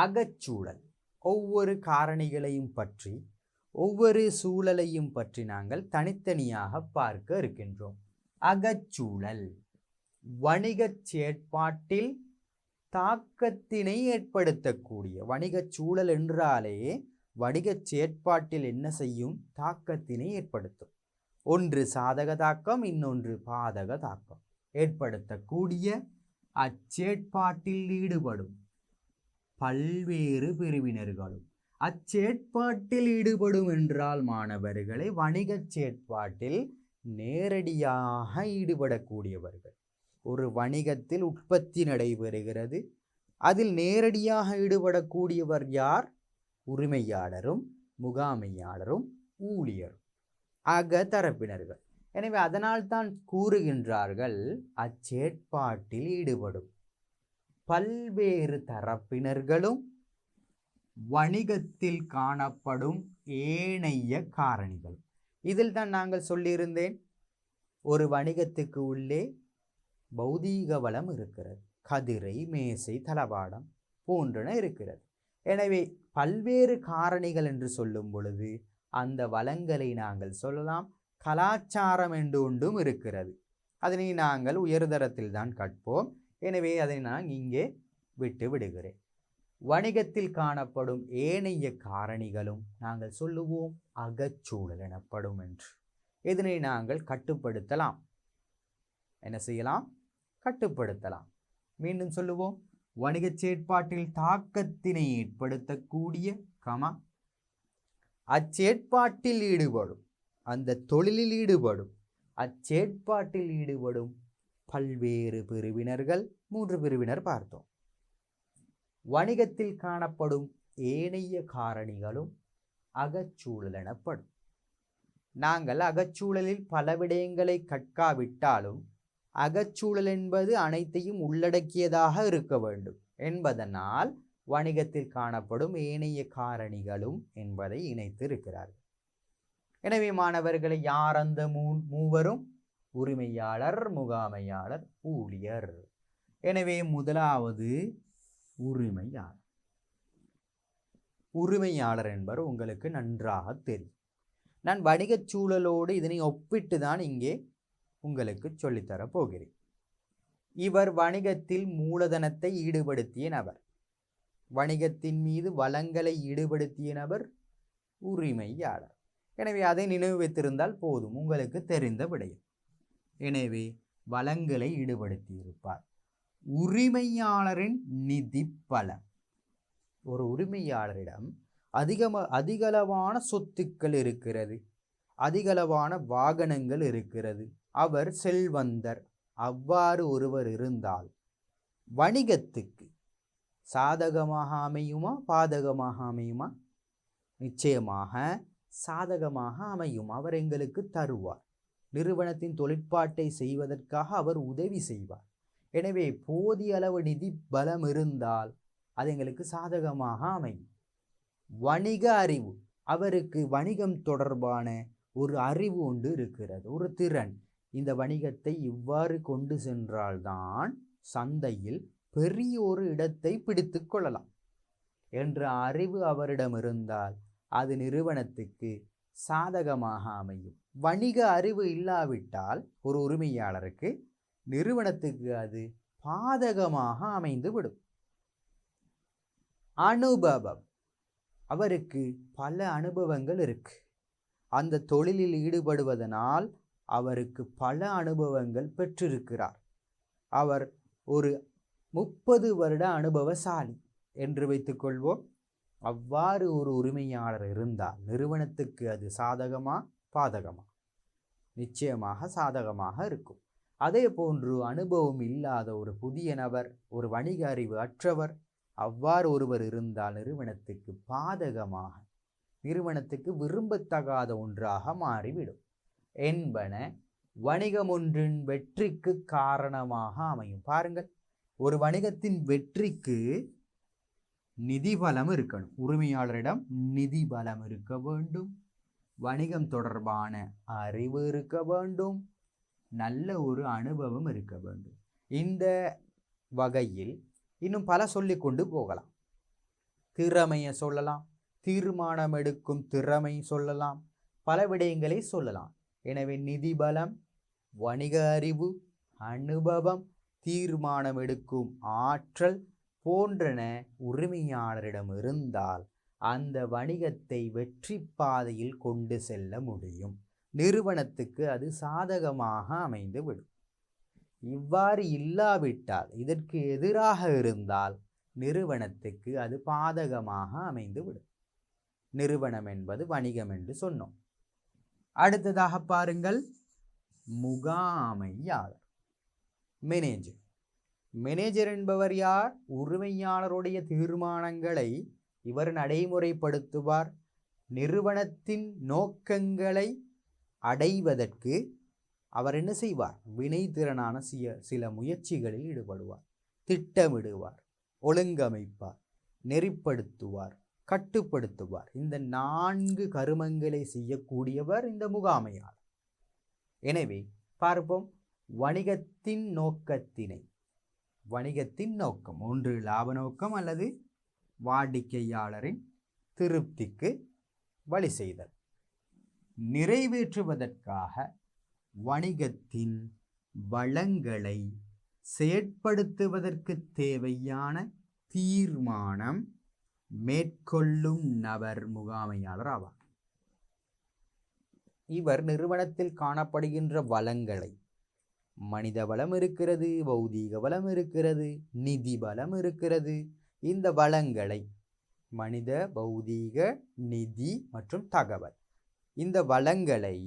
அகச்சூழல் ஒவ்வொரு காரணிகளையும் பற்றி, ஒவ்வொரு சூழலையும் பற்றி நாங்கள் தனித்தனியாக பார்க்க இருக்கின்றோம். அகச்சூழல் வணிகச் செயற்பாட்டில் தாக்கத்தினை ஏற்படுத்தக்கூடிய, வணிகச் சூழல் என்றாலே வணிகச் செயற்பாட்டில் என்ன செய்யும்? தாக்கத்தினை ஏற்படுத்தும். ஒன்று சாதக தாக்கம், இன்னொன்று பாதக தாக்கம் ஏற்படுத்தக்கூடிய அச்செயற்பாட்டில் ஈடுபடும் பல்வேறு பிரிவினர்களும். அச்செயற்பாட்டில் ஈடுபடும் என்றால் மாணவர்களை வணிகச் செயற்பாட்டில் நேரடியாக ஈடுபடக்கூடியவர்கள். ஒரு வணிகத்தில் உற்பத்தி நடைபெறுகிறது, அதில் நேரடியாக ஈடுபடக்கூடியவர் யார்? உரிமையாளரும், முகாமையாளரும், ஊழியரும், தரப்பினர்கள். எனவே அதனால் தான் கூறுகின்றார்கள், அச்செயற்பாட்டில் ஈடுபடும் பல்வேறு தரப்பினர்களும் வணிகத்தில் காணப்படும் ஏனைய காரணிகள். இதில் தான் நாங்கள் சொல்லியிருந்தேன், ஒரு வணிகத்துக்கு உள்ளே பௌதீக வளம் இருக்கிறது, கதிரை, மேசை, தளவாடம் போன்றன இருக்கிறது. எனவே பல்வேறு காரணிகள் என்று சொல்லும் பொழுது அந்த வளங்களை நாங்கள் சொல்லலாம். கலாச்சாரம் என்று ஒன்றும் இருக்கிறது, அதனை நாங்கள் உயர்தரத்தில் தான் கற்போம். எனவே அதை நான் இங்கே விட்டு விடுகிறேன். வணிகத்தில் காணப்படும் ஏனைய காரணிகளும் நாங்கள் சொல்லுவோம் அகச்சூழல் எனப்படும் என்று. இதனை நாங்கள் கட்டுப்படுத்தலாம். என்ன செய்யலாம்? கட்டுப்படுத்தலாம். மீண்டும் சொல்லுவோம், வணிகச் செயற்பாட்டில் தாக்கத்தினை ஏற்படுத்தக்கூடிய அச்செயற்பாட்டில் ஈடுபடும், அந்த தொழிலில் ஈடுபடும், அச்செயற்பாட்டில் ஈடுபடும் பல்வேறு பிரிவினர்கள். 3 பிரிவினர் பார்த்தோம். வணிகத்தில் காணப்படும் ஏனைய காரணிகளும் அகச்சூழல் எனப்படும். நாங்கள் அகச்சூழலில் பல விடயங்களை கற்காவிட்டாலும் அகச்சூழல் என்பது அனைத்தையும் உள்ளடக்கியதாக இருக்க வேண்டும் என்பதனால் வணிகத்தில் காணப்படும் ஏனைய காரணிகளும் என்பதை இணைத்து இருக்கிறார்கள். எனவே மாணவர்களை, யார் அந்த மூவரும்? உரிமையாளர், முகாமையாளர், ஊழியர். எனவே முதலாவது உரிமையாளர். உரிமையாளர் என்பவர் உங்களுக்கு நன்றாக தெரியும். நான் வணிகச் சூழலோடு இதனை ஒப்பிட்டு தான் இங்கே உங்களுக்கு சொல்லித்தரப் போகிறேன். இவர் வணிகத்தில் மூலதனத்தை ஈடுபடுத்திய நபர், வணிகத்தின் மீது வளங்களை ஈடுபடுத்திய நபர் உரிமையாளர். எனவே அதை நினைவு வைத்திருந்தால் போதும், உங்களுக்கு தெரிந்த விடயம். எனவே வளங்களை ஈடுபடுத்தியிருப்பார். உரிமையாளரின் நிதி பலம். ஒரு உரிமையாளரிடம் அதிகளவான சொத்துக்கள் இருக்கிறது, அதிகளவான வாகனங்கள் இருக்கிறது, அவர் செல்வந்தர். அவ்வாறு ஒருவர் இருந்தால் வணிகத்துக்கு சாதகமாக அமையுமா பாதகமாக அமையுமா? நிச்சயமாக சாதகமாக அமையும். அவர் எங்களுக்கு தருவார். நிறுவனத்தின் தொழிற்பாட்டை செய்வதற்காக அவர் உதவி செய்வார். எனவே போதிய அளவு நிதி பலம் இருந்தால் அது எங்களுக்கு சாதகமாக அமையும். வணிக அறிவு. அவருக்கு வணிகம் தொடர்பான ஒரு அறிவு ஒன்று இருக்கிறது, ஒரு திறன். இந்த வணிகத்தை இவ்வாறு கொண்டு சென்றால்தான் சந்தையில் பெரிய ஒரு இடத்தை பிடித்து கொள்ளலாம் என்ற அறிவு அவரிடம் இருந்தால் அது நிறுவனத்துக்கு சாதகமாக அமையும். வணிக அறிவு இல்லாவிட்டால் ஒரு உரிமையாளருக்கு நிறுவனத்துக்கு அது பாதகமாக அமைந்துவிடும். அனுபவம். அவருக்கு பல அனுபவங்கள் இருக்கு. அந்த தொழிலில் ஈடுபடுவதனால் அவருக்கு பல அனுபவங்கள் பெற்றிருக்கிறார். அவர் ஒரு 30 வருட அனுபவசாலி என்று வைத்துக்கொள்வோம். அவ்வாறு ஒரு உரிமையாளர் இருந்தால் நிறுவனத்துக்கு அது சாதகமா பாதகமா? நிச்சயமாக சாதகமாக இருக்கும். அதே போன்று அனுபவம் இல்லாத ஒரு புதிய நபர், ஒரு வணிக அறிவு அற்றவர், அவ்வாறு ஒருவர் இருந்தால் நிறுவனத்துக்கு பாதகமாக, நிறுவனத்துக்கு விரும்பத்தகாத ஒன்றாக மாறிவிடும் என்பன வணிகம் ஒன்றின் வெற்றிக்கு காரணமாக அமையும். பாருங்கள், ஒரு வணிகத்தின் வெற்றிக்கு நிதி பலம் இருக்கணும். உரிமையாளரிடம் நிதி பலம் இருக்க வேண்டும், வணிகம் தொடர்பான அறிவு இருக்க வேண்டும், நல்ல ஒரு அனுபவம் இருக்க வேண்டும். இந்த வகையில் இன்னும் பல சொல்லிக்கொண்டு போகலாம். திறமையை சொல்லலாம், தீர்மானம் எடுக்கும் திறமை சொல்லலாம், பல விடயங்களை சொல்லலாம். எனவே நிதி பலம், வணிக அறிவு, அனுபவம், தீர்மானம் எடுக்கும் ஆற்றல் போன்றன உரிமையாளரிடம் இருந்தால் அந்த வணிகத்தை வெற்றி பாதையில் கொண்டு செல்ல முடியும். நிறுவனத்துக்கு அது சாதகமாக அமைந்துவிடும். இவ்வாறு இல்லாவிட்டால், இதற்கு எதிராக இருந்தால் நிறுவனத்துக்கு அது பாதகமாக அமைந்துவிடும். நிறுவனம் என்பது வணிகம் என்று சொன்னோம். அடுத்ததாக பாருங்கள், முகாமையாளர், மேனேஜர். மேனேஜர் என்பவர் யார்? உரிமையாளருடைய தீர்மானங்களை இவர் நடைமுறைப்படுத்துவார். நிறுவனத்தின் நோக்கங்களை அடைவதற்கு அவர் என்ன செய்வார்? வினைத்திறனான சில முயற்சிகளில் ஈடுபடுவார், திட்டமிடுவார், ஒழுங்கமைப்பார், நெறிப்படுத்துவார், கட்டுப்படுத்துவார். இந்த 4 கருமங்களை செய்யக்கூடியவர் இந்த முகாமையாளர். எனவே பார்ப்போம், வணிகத்தின் நோக்கத்தினை, வணிகத்தின் நோக்கம் ஒன்று லாப நோக்கம் அல்லது வாடிக்கையாளரின் திருப்திக்கு வழி செய்தல். நிறைவேற்றுவதற்காக வணிகத்தின் வளங்களை செயற்படுத்துவதற்கு தேவையான தீர்மானம் மேற்கொள்ளும் நபர் முகாமையாளர் ஆவார். இவர் நிறுவனத்தில் காணப்படுகின்ற வளங்களை, மனித வளம் இருக்கிறது, பௌதீக வளம் இருக்கிறது, நிதி பலம் இருக்கிறது. இந்த வளங்களை, மனித, பௌதீக, நிதி மற்றும் தகவல், இந்த வளங்களை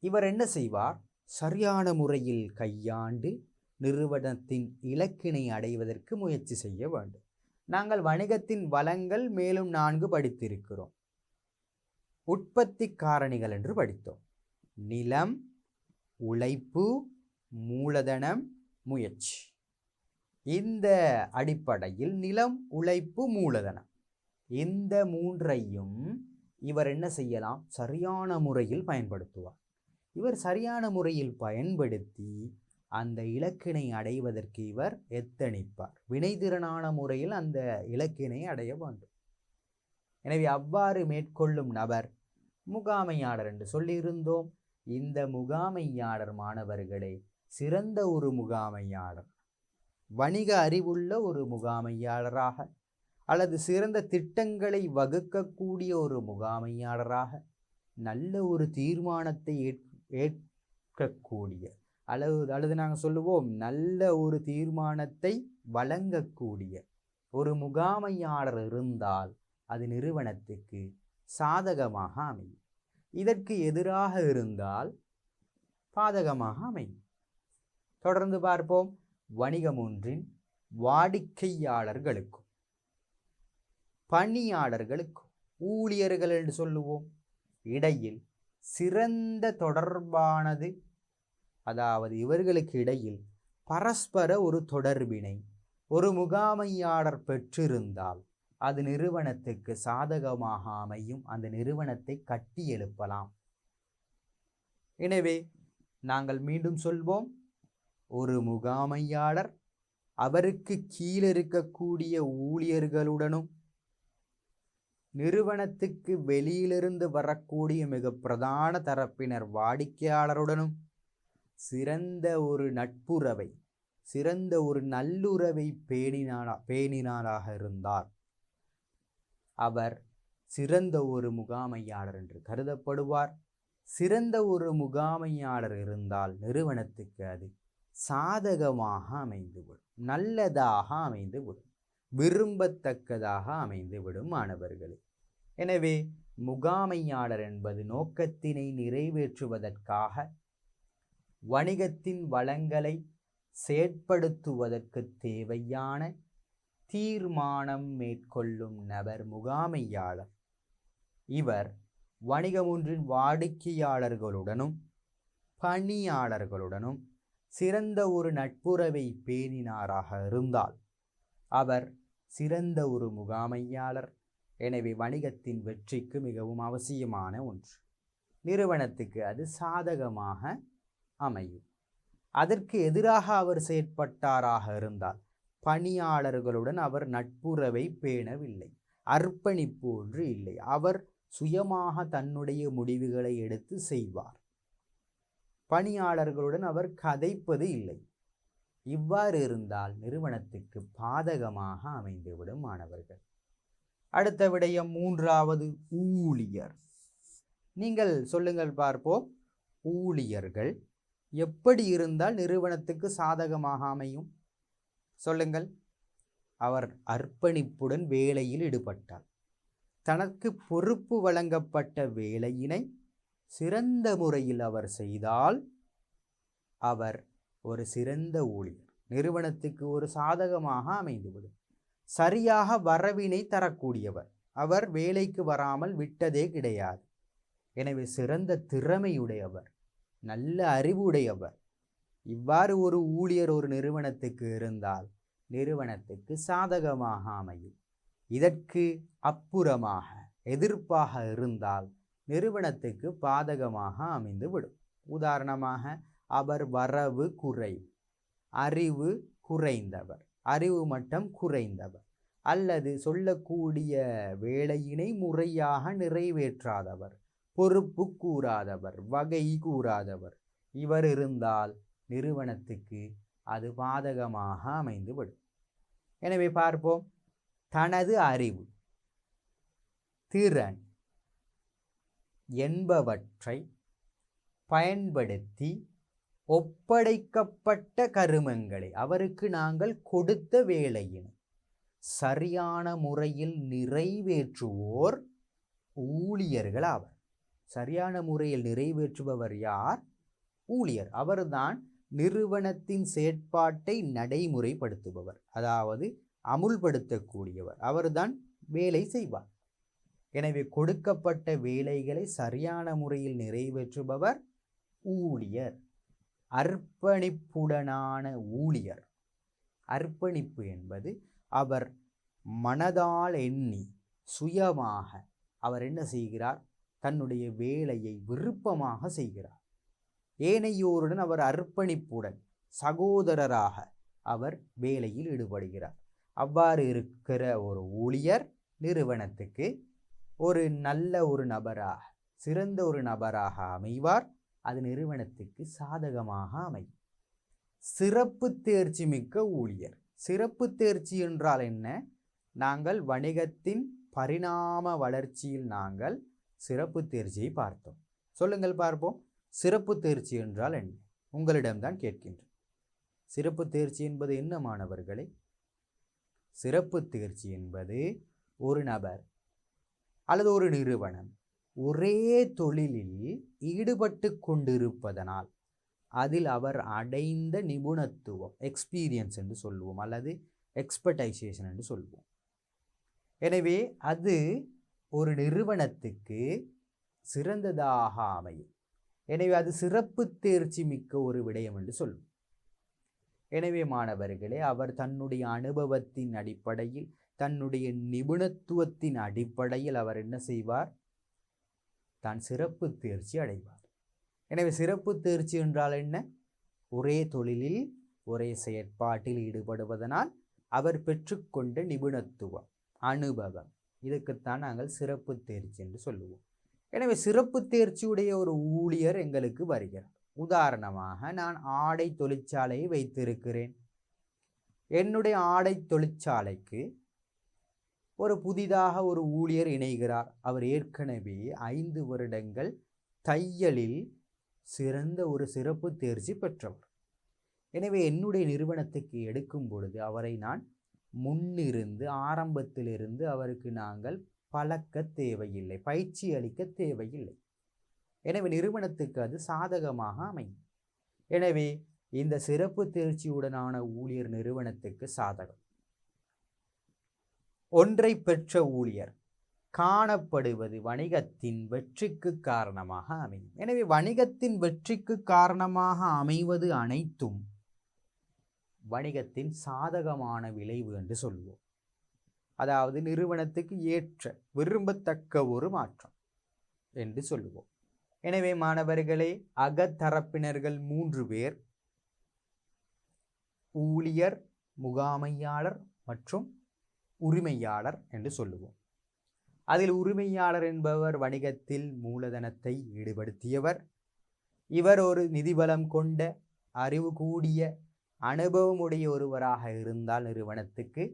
இவர் என்ன செய்வார்? சரியான முறையில் கையாண்டு நிறுவனத்தின் இலக்கினை அடைவதற்கு முயற்சி செய்ய வேண்டும். நாங்கள் வணிகத்தின் வளங்கள் மேலும் 4 படித்திருக்கிறோம். உற்பத்தி காரணிகள் என்று படித்தோம். நிலம், உழைப்பு, மூலதனம், முயற்சி. இந்த அடிப்படையில் நிலம், உழைப்பு, மூலதனம், இந்த 3ஐயும் இவர் என்ன செய்யலாம்? சரியான முறையில் பயன்படுத்துவார். இவர் சரியான முறையில் பயன்படுத்தி அந்த இலக்கினை அடைவதற்கு இவர் எத்தனிப்பார். வினைத்திறனான முறையில் அந்த இலக்கினை அடைய வேண்டும். எனவே அவ்வாறு மேற்கொள்ளும் நபர் முகாமையாளர் என்று சொல்லியிருந்தோம். இந்த முகாமையாளர் மாணவர்களே சிறந்த ஒரு முகாமையாளர், வணிக அறிவுள்ள ஒரு முகாமையாளராக அல்லது சிறந்த திட்டங்களை வகுக்கக்கூடிய ஒரு முகாமையாளராக, நல்ல ஒரு தீர்மானத்தை ஏற்கக்கூடிய அல்லது நாங்கள் சொல்லுவோம் நல்ல ஒரு தீர்மானத்தை வழங்கக்கூடிய ஒரு முகாமையாளர் இருந்தால் அது நிறுவனத்துக்கு சாதகமாக அமையும். இதற்கு எதிராக இருந்தால் பாதகமாக அமையும். தொடர்ந்து பார்ப்போம். வணிகம் ஒன்றின் வாடிக்கையாளர்களுக்கும் பணியாளர்களுக்கும் ஊழியர்கள் என்று சொல்லுவோம் இடையில் சிறந்த தொடர்பானது, அதாவது இவர்களுக்கு இடையில் பரஸ்பர ஒரு தொடர்பினை ஒரு முகாமையாளர் பெற்றிருந்தால் அது நிறுவனத்துக்கு சாதகமாக அமையும். அந்த நிறுவனத்தை கட்டி எழுப்பலாம். எனவே நாங்கள் மீண்டும் சொல்வோம், ஒரு முகாமையாளர் அவருக்கு கீழே இருக்கக்கூடிய ஊழியர்களுடனும் நிறுவனத்துக்கு வெளியிலிருந்து வரக்கூடிய மிக பிரதான தரப்பினர் வாடிக்கையாளருடனும் சிறந்த ஒரு நட்புறவை, சிறந்த ஒரு நல்லுறவை பேணினாராக இருந்தார் அவர் சிறந்த ஒரு முகாமையாளர் என்று கருதப்படுவார். சிறந்த ஒரு முகாமையாளர் இருந்தால் நிறுவனத்துக்கு அது சாதகமாக அமைந்துவிடும், நல்லதாக அமைந்துவிடும், விரும்பத்தக்கதாக அமைந்துவிடும் மாணவர்களே. எனவே முகாமையாளர் என்பது நோக்கத்தினை நிறைவேற்றுவதற்காக வணிகத்தின் வளங்களை செயற்படுத்துவதற்கு தேவையான தீர்மானம் மேற்கொள்ளும் நபர் முகாமையாளர். இவர் வணிகம் ஒன்றின் வாடிக்கையாளர்களுடனும் பணியாளர்களுடனும் சிறந்த ஒரு நட்புறவை பேணினாராக இருந்தால் அவர் சிறந்த ஒரு முகாமையாளர். எனவே வணிகத்தின் வெற்றிக்கு மிகவும் அவசியமான ஒன்று. நிறுவனத்துக்கு அது சாதகமாக அமையும். அதற்கு எதிராக அவர் செயற்பட்டாராக இருந்தால் பணியாளர்களுடன் அவர் நட்புறவை பேணவில்லை, அர்ப்பணிப்பு ஒன்று இல்லை, அவர் சுயமாக தன்னுடைய முடிவுகளை எடுத்து செய்வார், பணியாளர்களுடன் அவர் கதைப்பது இல்லை. இவ்வாறு இருந்தால் நிறுவனத்துக்கு பாதகமாக அமைந்துவிடும் மாணவர்கள். அடுத்த விடயம் மூன்றாவது, ஊழியர். நீங்கள் சொல்லுங்கள் பார்ப்போம், ஊழியர்கள் எப்படி இருந்தால் நிறுவனத்துக்கு சாதகமாக அமையும்? சொல்லுங்கள். அவர் அர்ப்பணிப்புடன் வேலையில் ஈடுபட்டார், தனக்கு பொறுப்பு வழங்கப்பட்ட வேலையினை சிறந்த முறையில் அவர் செய்தால் அவர் ஒரு சிறந்த ஊழியர், நிறுவனத்துக்கு ஒரு சாதகமாக அமைந்துவிடும். சரியாக வரவினை தரக்கூடியவர், அவர் வேலைக்கு வராமல் விட்டதே கிடையாது. எனவே சிறந்த திறமையுடையவர், நல்ல அறிவுடையவர். இவ்வாறு ஒரு ஊழியர் ஒரு நிறுவனத்துக்கு இருந்தால் நிறுவனத்துக்கு சாதகமாக அமையும். இதற்கு அப்புறமாக எதிர்ப்பாக இருந்தால் நிறுவனத்துக்கு பாதகமாக அமைந்துவிடும். உதாரணமாக, அவர் வரவு குறைவு, அறிவு குறைந்தவர், அறிவு மட்டம் குறைந்தவர், அல்லது சொல்லக்கூடிய வேலையினை முறையாக நிறைவேற்றாதவர், பொறுப்பு கூறாதவர், வகை கூறாதவர், இவர் இருந்தால் நிறுவனத்துக்கு அது பாதகமாக அமைந்துவிடும். எனவே பார்ப்போம். தனது அறிவு, திறன் என்பவற்றை பயன்படுத்தி ஒப்படைக்கப்பட்ட கருமங்களை, அவருக்கு நாங்கள் கொடுத்த வேலையினை சரியான முறையில் நிறைவேற்றுவோர் ஊழியர்கள் ஆவர். சரியான முறையில் நிறைவேற்றுபவர் யார்? ஊழியர். அவர்தான் நிறுவனத்தின் செயற்பாட்டை நடைமுறைப்படுத்துபவர், அதாவது அமுல்படுத்தக்கூடியவர். அவர்தான் வேலை செய்வார். எனவே கொடுக்கப்பட்ட வேலைகளை சரியான முறையில் நிறைவேற்றுபவர் ஊழியர். அர்ப்பணிப்புடனான ஊழியர். அர்ப்பணிப்பு என்பது அவர் மனதால் எண்ணி சுயமாக அவர் என்ன செய்கிறார்? தன்னுடைய வேலையை விருப்பமாக செய்கிறார். ஏனையோருடன் அவர் அர்ப்பணிப்புடன் சகோதரராக அவர் வேலையில் ஈடுபடுகிறார். அவ்வாறு இருக்கிற ஒரு ஊழியர் நிறுவனத்துக்கு ஒரு நல்ல ஒரு நபராக, சிறந்த ஒரு நபராக அமைவார். அது நிறுவனத்துக்கு சாதகமாக அமையும். சிறப்பு தேர்ச்சி மிக்க ஊழியர். சிறப்பு தேர்ச்சி என்றால் என்ன? நாங்கள் வணிகத்தின் பரிணாம வளர்ச்சியில் நாங்கள் சிறப்பு தேர்ச்சியை பார்த்தோம். சொல்லுங்கள் பார்ப்போம். சிறப்பு தேர்ச்சி என்றால் என்ன? உங்களிடம்தான் கேட்கின்றேன். சிறப்பு தேர்ச்சி என்பது என்ன மாணவர்களே? சிறப்பு தேர்ச்சி என்பது ஒரு நபர் அல்லது ஒரு நிறுவனம் ஒரே தொழிலில் ஈடுபட்டு கொண்டிருப்பதனால் அதில் அவர் அடைந்த நிபுணத்துவம், எக்ஸ்பீரியன்ஸ் என்று சொல்லுவோம், அல்லது எக்ஸ்பர்டைசேஷன் என்று சொல்லுவோம். எனவே அது ஒரு நிறுவனத்துக்கு சிறந்ததாக அமையும். எனவே அது சிறப்பு தேர்ச்சி மிக்க ஒரு விடயம் என்று சொல்லுவோம். எனவே மாணவர்களே, அவர் தன்னுடைய அனுபவத்தின் அடிப்படையில், தன்னுடைய நிபுணத்துவத்தின் அடிப்படையில் அவர் என்ன செய்வார்? தான் சிறப்பு தேர்ச்சி அடைவார். எனவே சிறப்பு தேர்ச்சி என்றால் என்ன? ஒரே தொழிலில் ஒரே செயற்பாட்டில் ஈடுபடுவதனால் அவர் பெற்றுக்கொண்ட நிபுணத்துவம், அனுபவம், இதுக்குத்தான் நாங்கள் சிறப்பு தேர்ச்சி என்று சொல்லுவோம். எனவே சிறப்பு தேர்ச்சியுடைய ஒரு ஊழியர் எங்களுக்கு வருகிறார். உதாரணமாக, நான் ஆடை தொழிற்சாலையை வைத்திருக்கிறேன். என்னுடைய ஆடை தொழிற்சாலைக்கு ஒரு புதிதாக ஒரு ஊழியர் இணைகிறார். அவர் ஏற்கனவே 5 வருடங்கள் தையலில் சிறந்த ஒரு சிறப்பு தேர்ச்சி பெற்றவர். எனவே என்னுடைய நிறுவனத்துக்கு எடுக்கும் பொழுது அவரை நான் முன்னிருந்து ஆரம்பத்திலிருந்து அவருக்கு நாங்கள் பழக்க தேவையில்லை, பயிற்சி அளிக்க தேவையில்லை. எனவே நிறுவனத்துக்கு அது சாதகமாக அமையும். எனவே இந்த சிறப்பு தேர்ச்சியுடனான ஊழியர் நிறுவனத்துக்கு சாதகம். ஒன்றை பெற்ற ஊழியர் காணப்படுவது வணிகத்தின் வெற்றிக்கு காரணமாக அமையும். எனவே வணிகத்தின் வெற்றிக்கு காரணமாக அமைவது அனைத்தும் வணிகத்தின் சாதகமான விளைவு என்று சொல்லுவோம். அதாவது நிறுவனத்துக்கு ஏற்ற, விரும்பத்தக்க ஒரு மாற்றம் என்று சொல்லுவோம். எனவே மாணவர்களே, அகத்தரப்பினர்கள் 3 பேர்: ஊழியர், முகாமையாளர் மற்றும் உரிமையாளர் என்று சொல்லுவோம். அதில் உரிமையாளர் என்பவர் வணிகத்தில் மூலதனத்தை ஈடுபடுத்தியவர். இவர் ஒரு நிதிபலம் கொண்ட, அறிவு கூடிய, அனுபவமுடைய ஒருவராக இருந்தால் நிறுவனத்துக்கு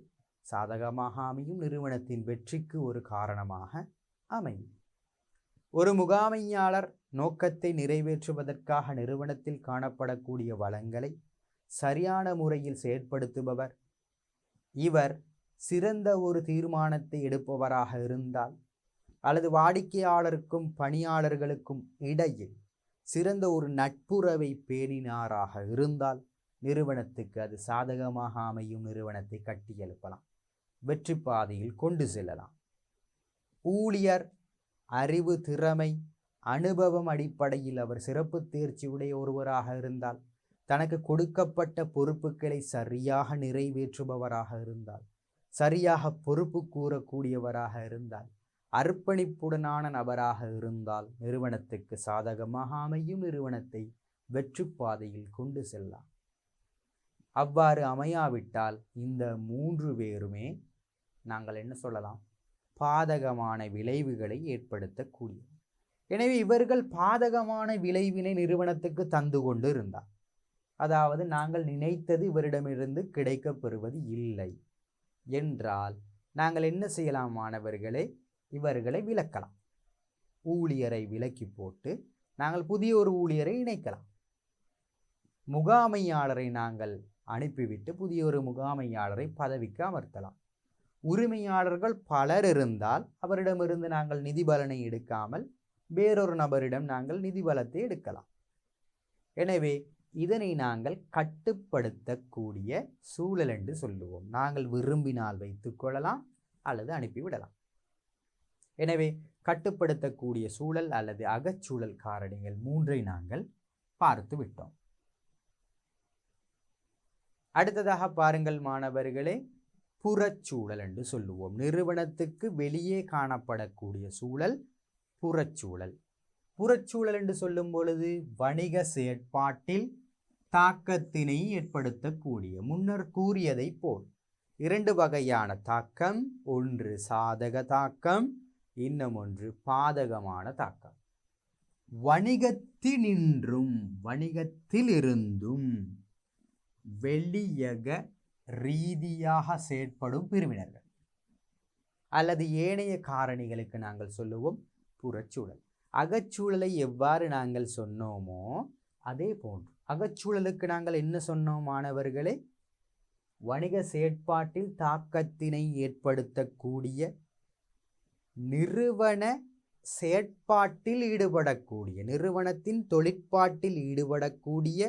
சாதகமாக அமையும், நிறுவனத்தின் வெற்றிக்கு ஒரு காரணமாக அமையும். ஒரு முகாமையாளர் நோக்கத்தை நிறைவேற்றுவதற்காக நிறுவனத்தில் காணப்படக்கூடிய வளங்களை சரியான முறையில் செயற்படுத்துபவர். இவர் சிறந்த ஒரு தீர்மானத்தை எடுப்பவராக இருந்தால், அல்லது வாடிக்கையாளருக்கும் பணியாளர்களுக்கும் இடையில் சிறந்த ஒரு நட்புறவை பேணினாராக இருந்தால் நிறுவனத்துக்கு அது சாதகமாக அமையும். நிறுவனத்தை கட்டியெழுப்பலாம், வெற்றி பாதையில் கொண்டு செல்லலாம். ஊழியர் அறிவு, திறமை, அனுபவம் அடிப்படையில் அவர் சிறப்பு தேர்ச்சி உடைய ஒருவராக இருந்தால், தனக்கு கொடுக்கப்பட்ட பொறுப்புகளை சரியாக நிறைவேற்றுபவராக இருந்தால், சரியாக பொறுப்பு கூறக்கூடியவராக இருந்தால், அர்ப்பணிப்புடனான நபராக இருந்தால் நிறுவனத்துக்கு சாதகமாக அமையும். நிறுவனத்தை வெற்றி பாதையில் கொண்டு செல்லலாம். அவ்வாறு அமையாவிட்டால் இந்த 3 பேருமே நாங்கள் என்ன சொல்லலாம்? பாதகமான விளைவுகளை ஏற்படுத்தக்கூடிய. எனவே இவர்கள் பாதகமான விளைவினை நிறுவனத்துக்கு தந்து கொண்டு இருந்தார். அதாவது நாங்கள் நினைத்தது இவரிடமிருந்து கிடைக்கப் பெறுவது இல்லை என்றால் நாங்கள் என்ன செய்யலாம் மாணவர்களே? இவர்களை விலக்கலாம். ஊழியரை விலக்கி போட்டு நாங்கள் புதிய ஒரு ஊழியரை இணைக்கலாம். முகாமையாளரை நாங்கள் அனுப்பிவிட்டு புதிய ஒரு முகாமையாளரை பதவிக்கு அமர்த்தலாம். உரிமையாளர்கள் பலர் இருந்தால் அவரிடமிருந்து நாங்கள் நிதி பலனை எடுக்காமல் வேறொரு நபரிடம் நாங்கள் நிதி பலத்தை எடுக்கலாம். எனவே இதனை நாங்கள் கட்டுப்படுத்தக்கூடிய சூழல் என்று சொல்லுவோம். நாங்கள் விரும்பினால் வைத்துக் கொள்ளலாம் அல்லது அனுப்பிவிடலாம். எனவே கட்டுப்படுத்தக்கூடிய சூழல் அல்லது அகச்சூழல் காரணிகள் 3ஐ நாங்கள் பார்த்து விட்டோம். அடுத்ததாக பாருங்கள் மாணவர்களே, புறச்சூழல் என்று சொல்லுவோம். நிறுவனத்துக்கு வெளியே காணப்படக்கூடிய சூழல் புறச்சூழல். புறச்சூழல் என்று சொல்லும் பொழுது வணிக செயற்பாட்டில் தாக்கத்தினை ஏற்படுத்தக்கூடிய, முன்னர் கூறியதை போல் 2 வகையான தாக்கம். ஒன்று சாதக தாக்கம், இன்னும் ஒன்று பாதகமான தாக்கம். வணிகத்தினின்றும், வணிகத்திலிருந்தும் வெளியக ரீதியாக செயற்படும் பிரிவினர்கள் அல்லது ஏனைய காரணிகளுக்கு நாங்கள் சொல்லுவோம் புறச்சூழல். அகச்சூழலை எவ்வாறு நாங்கள் சொன்னோமோ அதே போன்று அகச்சூழலுக்கு நாங்கள் என்ன சொன்னோம் மாணவர்களே? வணிக செயற்பாட்டில் தாக்கத்தினை ஏற்படுத்தக்கூடிய நிறுவன செயற்பாட்டில் ஈடுபடக்கூடிய, நிறுவனத்தின் தொழிற்பாட்டில் ஈடுபடக்கூடிய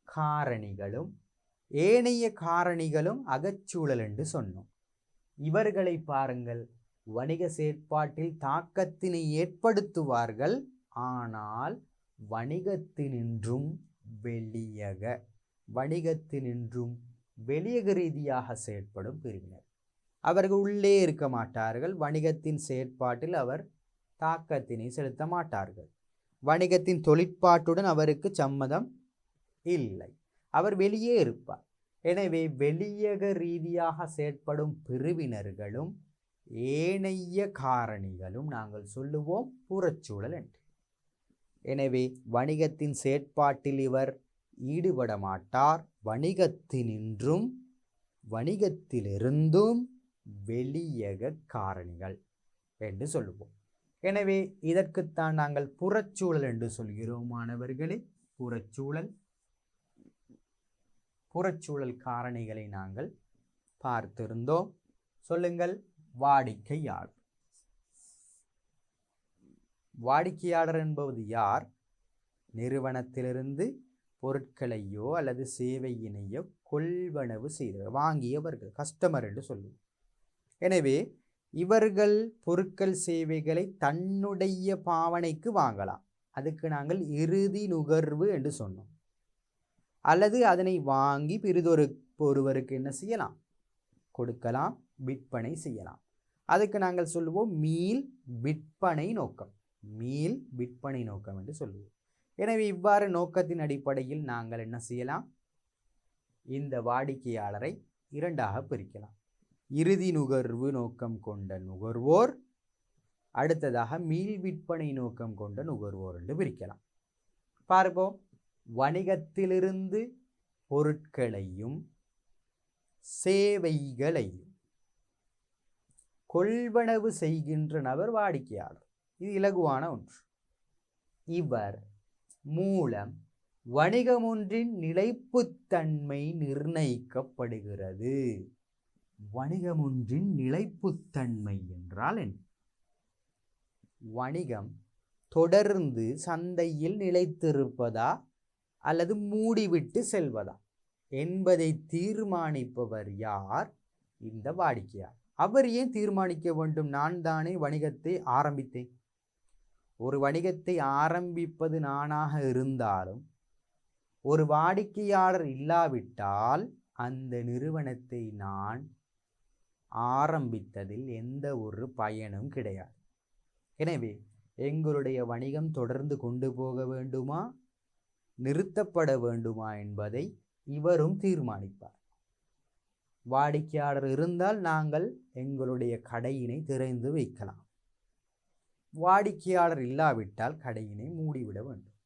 காரணிகளும் ஏனைய காரணிகளும் அகச்சூழல் என்று சொன்னோம். இவர்களை பாருங்கள், வணிக செயற்பாட்டில் தாக்கத்தினை ஏற்படுத்துவார்கள், ஆனால் வணிகத்தினின்றும் வெளியக ரீதியாக செயற்படும் பிரிவினர். அவர்கள் உள்ளே இருக்க மாட்டார்கள். வணிகத்தின் செயற்பாட்டில் அவர் தாக்கத்தினை செலுத்த மாட்டார்கள். வணிகத்தின் தொழிற்பாட்டுடன் அவருக்கு சம்மதம் இல்லை. அவர் வெளியே இருப்பார். எனவே வெளியக ரீதியாக செயற்படும் பிரிவினர்களும் ஏனைய காரணிகளும் நாங்கள் சொல்லுவோம் புறச்சூழல் என்று. எனவே வணிகத்தின் செயற்பாட்டில் இவர் ஈடுபட மாட்டார். வணிகத்திலிருந்தும் வெளியக காரணிகள் என்று சொல்லுவோம். எனவே இதற்குத்தான் நாங்கள் புறச்சூழல் என்று சொல்கிறோம் மாணவர்களே. புறச்சூழல் காரணிகளை நாங்கள் பார்த்திருந்தோம். சொல்லுங்கள். வாடிக்கையாளர் என்பது யார்? நிறுவனத்திலிருந்து பொருட்களையோ அல்லது சேவையினையோ கொள்வனவு செய்தவர், வாங்கியவர்கள், கஸ்டமர் என்று சொல்லுவோம். எனவே இவர்கள் பொருட்கள் சேவைகளை தன்னுடைய பாவனைக்கு வாங்கலாம். அதுக்கு நாங்கள் இறுதி நுகர்வு என்று சொன்னோம். அல்லது அதனை வாங்கி ஒருவருக்கு என்ன செய்யலாம்? கொடுக்கலாம், விற்பனை செய்யலாம். அதுக்கு நாங்கள் சொல்லுவோம் மீள் விற்பனை நோக்கம் என்று சொல்லுவோம். எனவே இவ்வாறு நோக்கத்தின் அடிப்படையில் நாங்கள் என்ன செய்யலாம்? இந்த வாடிக்கையாளரை இரண்டாக பிரிக்கலாம். இறுதி நுகர்வு நோக்கம் கொண்ட நுகர்வோர், அடுத்ததாக மீள் விற்பனை நோக்கம் கொண்ட நுகர்வோர் என்று பிரிக்கலாம். பார்ப்போம். வணிகத்திலிருந்து பொருட்களையும் சேவைகளையும் கொள்வனவு செய்கின்ற நபர் வாடிக்கையாளர். இது இலகுவான ஒன்று. இவர் மூலம் வணிகம் ஒன்றின் நிலைப்புத்தன்மை நிர்ணயிக்கப்படுகிறது. வணிகம் ஒன்றின் நிலைப்புத்தன்மை என்றால் என்ன? வணிகம் தொடர்ந்து சந்தையில் நிலைத்திருப்பதா அல்லது மூடிவிட்டு செல்வதா என்பதை தீர்மானிப்பவர் யார்? இந்த வாடிக்கையாளர். அவர் ஏன் தீர்மானிக்க வேண்டும்? நான் தானே வணிகத்தை ஆரம்பித்தேன். ஒரு வணிகத்தை ஆரம்பிப்பது நானாக இருந்தாலும் ஒரு வாடிக்கையாளர் இல்லாவிட்டால் அந்த நிறுவனத்தை நான் ஆரம்பித்ததில் எந்த ஒரு பயனும் கிடையாது. எனவே எங்களுடைய வணிகம் தொடர்ந்து கொண்டு போக வேண்டுமா, நிறுத்தப்பட வேண்டுமா என்பதை இவரும் தீர்மானிப்பார். வாடிக்கையாளர் இருந்தால் நாங்கள் எங்களுடைய கடையினை திறந்து வைக்கலாம். வாடிக்கையாளர் இல்லாவிட்டால் கடையினை மூடிவிட வேண்டும்.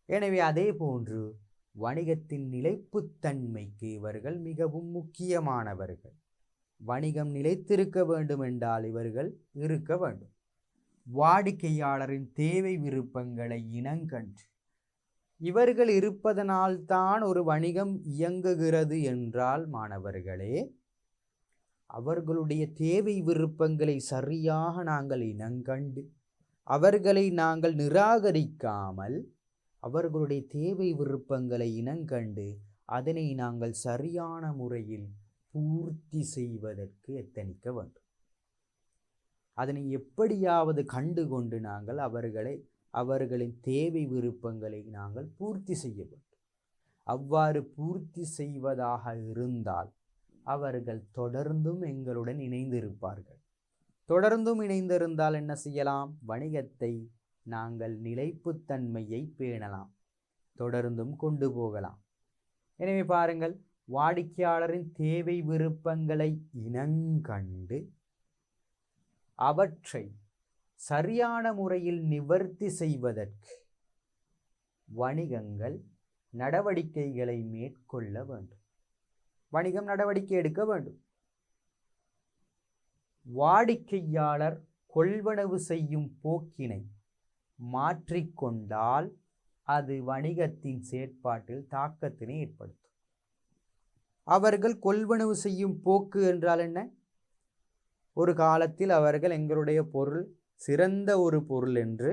எனவே அதே போன்று வணிகத்தின் நிலைப்புத்தன்மைக்கு இவர்கள் மிகவும் முக்கியமானவர்கள். வணிகம் நிலைத்திருக்க வேண்டும் என்றால் இவர்கள் இருக்க வேண்டும். வாடிக்கையாளரின் தேவை விருப்பங்களை இனங்கண்டு இவர்கள் இருப்பதனால்தான் ஒரு வணிகம் இயங்குகிறது என்றால் மாணவர்களே, அவர்களுடைய தேவை விருப்பங்களை சரியாக நாங்கள் இனங்கண்டு அவர்களை நாங்கள் நிராகரிக்காமல் அவர்களுடைய தேவை விருப்பங்களை இனங்கண்டு அதனை நாங்கள் சரியான முறையில் பூர்த்தி செய்வதற்கு எத்தனிக்க வேண்டும். அதனை எப்படியாவது கண்டுகொண்டு நாங்கள் அவர்களின் தேவை விருப்பங்களை நாங்கள் பூர்த்தி செய்ய வேண்டும். அவ்வாறு பூர்த்தி செய்வதாக இருந்தால் அவர்கள் தொடர்ந்தும் எங்களுடன் இணைந்திருப்பார்கள். தொடர்ந்தும் இணைந்திருந்தால் என்ன செய்யலாம்? வணிகத்தை நாங்கள் நிலைப்புத்தன்மையை பேணலாம், தொடர்ந்தும் கொண்டு போகலாம். எனவே பாருங்கள், வாடிக்கையாளரின் தேவை விருப்பங்களை இனங்கண்டு அவற்றை சரியான முறையில் நிவர்த்தி செய்வதற்கு வணிகங்கள் நடவடிக்கைகளை மேற்கொள்ள வேண்டும். வணிகம் நடவடிக்கை எடுக்க வேண்டும். வாடிக்கையாளர் கொள்வனவு செய்யும் போக்கினை மாற்றிக்கொண்டால் அது வணிகத்தின் செயற்பாட்டில் தாக்கத்தினை ஏற்படுத்தும். அவர்கள் கொள்வனவு செய்யும் போக்கு என்றால் என்ன? ஒரு காலத்தில் அவர்கள் எங்களுடைய பொருள் சிறந்த ஒரு பொருள் என்று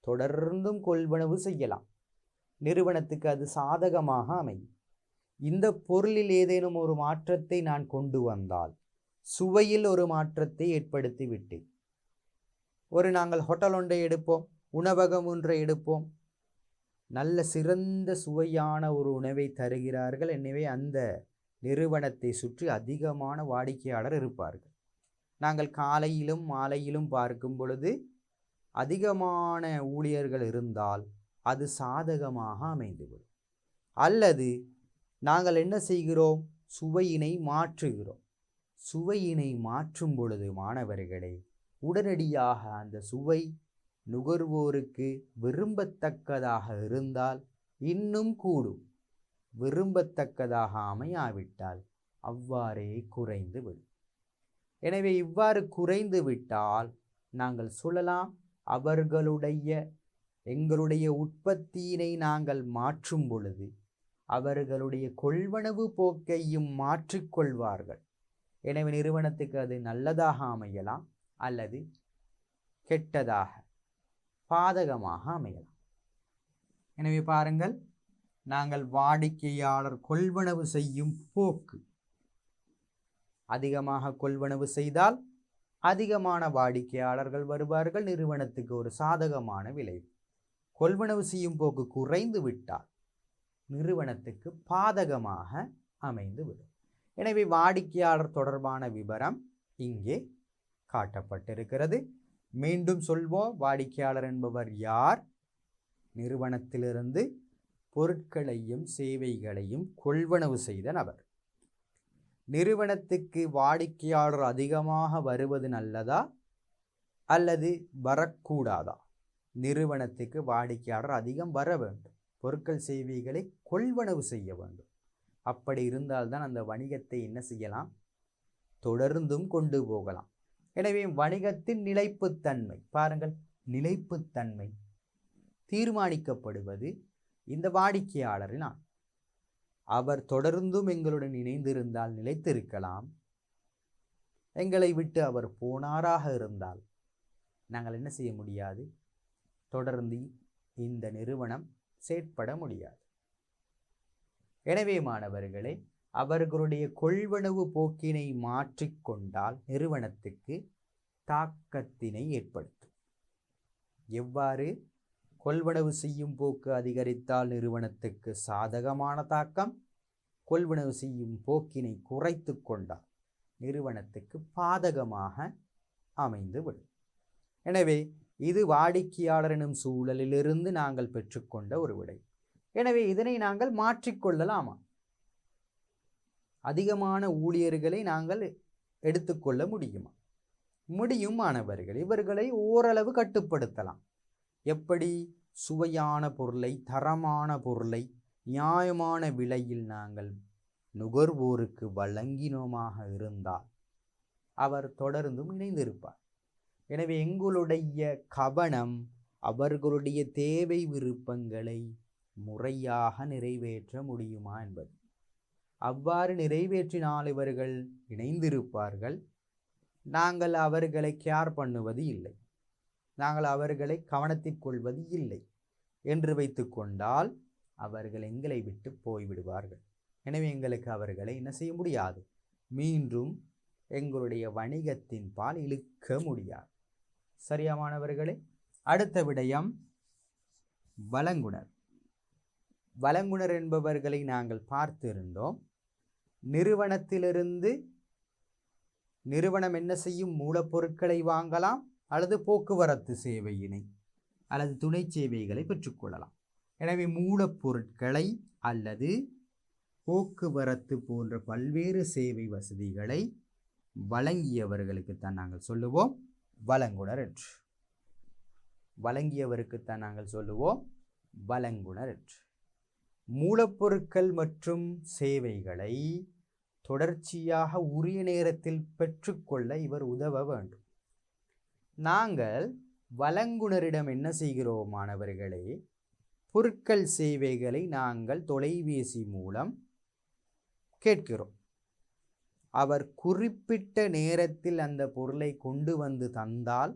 தொடர்ந்தும் கொள்வனவு செய்யலாம். நிறுவனத்துக்கு அது சாதகமாக அமையும். இந்த பொருளில் ஏதேனும் ஒரு மாற்றத்தை நான் கொண்டு வந்தால், சுவையில் ஒரு மாற்றத்தை ஏற்படுத்தி விட்டேன். நாங்கள் ஹோட்டல் ஒன்றை எடுப்போம், உணவகம் ஒன்றை எடுப்போம், நல்ல சிறந்த சுவையான ஒரு உணவை தருகிறார்கள். எனவே அந்த நிறுவனத்தை சுற்றி அதிகமான வாடிக்கையாளர் இருப்பார்கள். நாங்கள் காலையிலும் மாலையிலும் பார்க்கும் பொழுது அதிகமான ஊழியர்கள் இருந்தால் அது சாதகமாக அமைந்துவிடும். அல்லது நாங்கள் என்ன செய்கிறோம்? சுவையினை மாற்றுகிறோம். சுவையினை மாற்றும் பொழுது மாணவர்களே, உடனடியாக அந்த சுவை நுகர்வோருக்கு விரும்பத்தக்கதாக இருந்தால் இன்னும் கூடும். விரும்பத்தக்கதாக அமையாவிட்டால் அவ்வாறே குறைந்து விடும். எனவே இவ்வாறு குறைந்து விட்டால் நாங்கள் சொல்லலாம், எங்களுடைய உற்பத்தியினை நாங்கள் மாற்றும் பொழுது அவர்களுடைய கொள்வனவு போக்கையும் மாற்றிக்கொள்வார்கள். எனவே நிறுவனத்துக்கு அது நல்லதாக அமையலாம் அல்லது கெட்டதாக பாதகமாக அமையலாம். எனவே பாருங்கள், நாங்கள் வாடிக்கையாளர் கொள்வனவு செய்யும் போக்கு அதிகமாக கொள்வனவு செய்தால் அதிகமான வாடிக்கையாளர்கள் வருவார்கள். நிறுவனத்துக்கு ஒரு சாதகமான விளைவு. கொள்வனவு செய்யும் போக்கு குறைந்து விட்டால் நிறுவனத்துக்கு பாதகமாக அமைந்துவிடும். எனவே வாடிக்கையாளர் தொடர்பான விவரம் இங்கே காட்டப்பட்டிருக்கிறது. மீண்டும் சொல்வோம், வாடிக்கையாளர் என்பவர் யார்? நிறுவனத்திலிருந்து பொருட்களையும் சேவைகளையும் கொள்வனவு செய்த நபர். நிறுவனத்துக்கு வாடிக்கையாளர் அதிகமாக வருவது நல்லதா அல்லது வரக்கூடாதா? நிறுவனத்துக்கு வாடிக்கையாளர் அதிகம் வர வேண்டும். பொருட்கள் சேவைகளை கொள்வனவு செய்ய வேண்டும். அப்படி இருந்தால்தான் அந்த வணிகத்தை என்ன செய்யலாம்? தொடர்ந்தும் கொண்டு போகலாம். எனவே வணிகத்தின் நிலைப்புத்தன்மை பாருங்கள், நிலைப்புத்தன்மை தீர்மானிக்கப்படுவது இந்த வாடிக்கையாளரினால். அவர் தொடர்ந்தும் எங்களுடன் இணைந்திருந்தால் நிலைத்திருக்கலாம். எங்களை விட்டு அவர் போனாராக இருந்தால் நாங்கள் என்ன செய்ய முடியாது? தொடர்ந்து இந்த நிறுவனம் செயற்பட முடியாது. எனவே மாணவர்களே, அவர்களுடைய கொள்வனவு போக்கினை மாற்றிக்கொண்டால் நிறுவனத்துக்கு தாக்கத்தினை ஏற்படுத்தும். எவ்வாறு? கொள்வனவு செய்யும் போக்கு அதிகரித்தால் நிறுவனத்துக்கு சாதகமான தாக்கம், கொள்வனவு செய்யும் போக்கினை குறைத்து கொண்டால் நிறுவனத்துக்கு பாதகமாக அமைந்துவிடும். எனவே இது வாடிக்கையாளர் எனும் சூழலிலிருந்து நாங்கள் பெற்றுக்கொண்ட ஒரு விடை. எனவே இதனை நாங்கள் மாற்றிக்கொள்ளலாமா? அதிகமான ஊழியர்களை நாங்கள் எடுத்துக்கொள்ள முடியுமா? முடியும் மாணவர்கள். இவர்களை ஓரளவு கட்டுப்படுத்தலாம். எப்படி? சுவையான பொருளை, தரமான பொருளை நியாயமான விலையில் நாங்கள் நுகர்வோருக்கு வழங்கினோமாக இருந்தால் அவர் தொடர்ந்தும் இணைந்திருப்பார். எனவே எங்களுடைய கவனம் அவர்களுடைய தேவை விருப்பங்களை முறையாக நிறைவேற்ற முடியுமா என்பது. அவ்வாறு நிறைவேற்றினால் இவர்கள் இணைந்திருப்பார்கள். நாங்கள் அவர்களை கேர் பண்ணுவது இல்லை, நாங்கள் அவர்களை கவனத்தில் கொள்வது இல்லை என்று வைத்து கொண்டால் அவர்கள் எங்களை விட்டு போய்விடுவார்கள். எனவே எங்களுக்கு அவர்களை என்ன செய்ய முடியாது? மீண்டும் எங்களுடைய வணிகத்தின் பால் இழுக்க முடியாது. சரியா மாணவர்களே? அடுத்த விடயம் வழங்குனர். வழங்குனர் என்பவர்களை நாங்கள் பார்த்திருந்தோம். நிறுவனம் என்ன செய்யும்? மூலப்பொருட்களை வாங்கலாம் அல்லது போக்குவரத்து சேவையினை அல்லது துணை சேவைகளை பெற்றுக்கொள்ளலாம். எனவே மூலப்பொருட்களை அல்லது போக்குவரத்து போன்ற பல்வேறு சேவை வசதிகளை வழங்கியவர்களுக்குத்தான் நாங்கள் சொல்லுவோம் வழங்குனர் என்று. வழங்கியவருக்குத்தான் நாங்கள் சொல்லுவோம் வழங்குனர் என்று. மூலப்பொருட்கள் மற்றும் சேவைகளை தொடர்ச்சியாக உரிய நேரத்தில் பெற்றுக்கொள்ள இவர் உதவ வேண்டும். நாங்கள் வழங்குனரிடம் என்ன செய்கிறோம் மாணவர்களே? பொருட்கள் சேவைகளை நாங்கள் தொலைபேசி மூலம் கேட்கிறோம். அவர் குறிப்பிட்ட நேரத்தில் அந்த பொருளை கொண்டு வந்து தந்தால்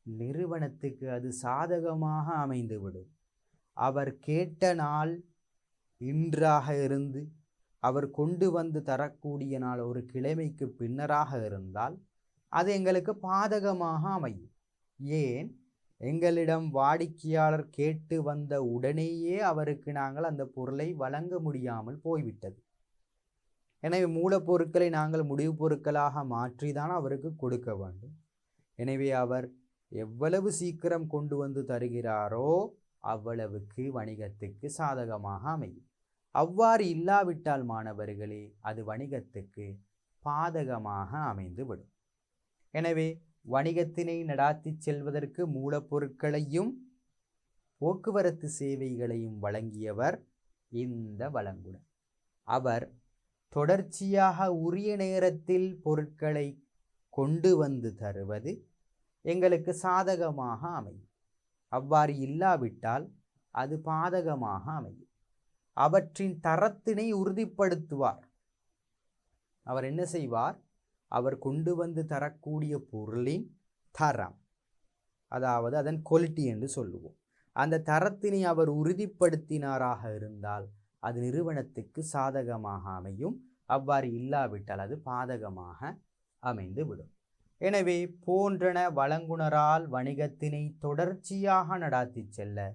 நிறுவனத்துக்கு அது சாதகமாக அமைந்துவிடும். அவர் கேட்ட நாள் இன்றாக இருந்து அவர் கொண்டு வந்து தரக்கூடிய நாள் ஒரு கிழமைக்கு பின்னராக இருந்தால் அது எங்களுக்கு பாதகமாக அமையும். ஏன், எங்களிடம் வாடிக்கையாளர் கேட்டு வந்த உடனேயே அவருக்கு நாங்கள் அந்த பொருளை வழங்க முடியாமல் போய்விட்டது. எனவே மூலப்பொருட்களை நாங்கள் முடிவுப் பொருட்களாக மாற்றிதான் அவருக்கு கொடுக்க வேண்டும். எனவே அவர் எவ்வளவு சீக்கிரம் கொண்டு வந்து தருகிறாரோ அவ்வளவுக்கு வணிகத்துக்கு சாதகமாக அமையும். அவ்வாறு இல்லாவிட்டால் மாணவர்களே அது வணிகத்துக்கு பாதகமாக அமைந்துவிடும். எனவே வணிகத்தினை நடாத்தி செல்வதற்கு மூலப்பொருட்களையும் போக்குவரத்து சேவைகளையும் வழங்கியவர் இந்த வழங்குனர். அவர் தொடர்ச்சியாக உரிய நேரத்தில் பொருட்களை கொண்டு வந்து தருவது எங்களுக்கு சாதகமாக அமையும். அவ்வாறு இல்லாவிட்டால் அது பாதகமாக அமையும். அவற்றின் தரத்தினை உறுதிப்படுத்துவார். அவர் என்ன செய்வார்? அவர் கொண்டு வந்து தரக்கூடிய பொருளின் தரம், அதாவது அதன் குவாலிட்டி என்று சொல்லுவோம், அந்த தரத்தினை அவர் உறுதிப்படுத்தினாராக இருந்தால் அது நிறுவனத்துக்கு சாதகமாக அமையும். அவ்வாறு இல்லாவிட்டால் அது பாதகமாக அமைந்து விடும். எனவே போன்றன வழங்குனரால் வணிகத்தினை தொடர்ச்சியாக நடாத்தி செல்ல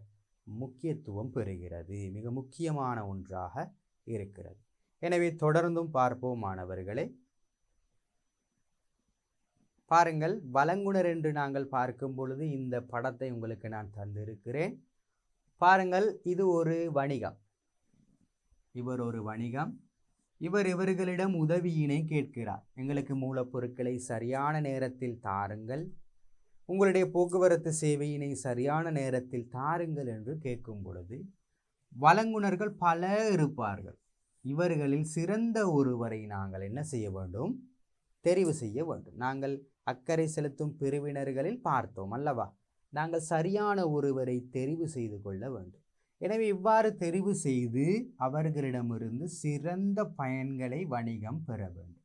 முக்கியத்துவம் பெறுகிறது, மிக முக்கியமான ஒன்றாக இருக்கிறது. எனவே தொடர்ந்தும் பார்ப்போம் மாணவர்களே. பாருங்கள், வழங்குனர் என்று நாங்கள் பார்க்கும் பொழுது இந்த படத்தை உங்களுக்கு நான் தந்திருக்கிறேன். பாருங்கள், இது ஒரு வணிகம். இவர் ஒரு வணிகம். இவர்களிடம் உதவியினை கேட்கிறார். எங்களுக்கு மூலப்பொருட்களை சரியான நேரத்தில் தாருங்கள், உங்களுடைய போக்குவரத்து சேவையினை சரியான நேரத்தில் தாருங்கள் என்று கேட்கும் பொழுது வழங்குனர்கள் பல இருப்பார்கள். இவர்களில் சிறந்த ஒருவரை நாங்கள் என்ன செய்ய வேண்டும்? தெரிவு செய்ய வேண்டும். நாங்கள் அக்கறை செலுத்தும் பிரிவினர்களில் பார்த்தோம் அல்லவா? நாங்கள் சரியான ஒருவரை தெரிவு செய்து கொள்ள வேண்டும். எனவே இவ்வாறு தெரிவு செய்து அவர்களிடமிருந்து சிறந்த பயன்களை வணிகம் பெற வேண்டும்.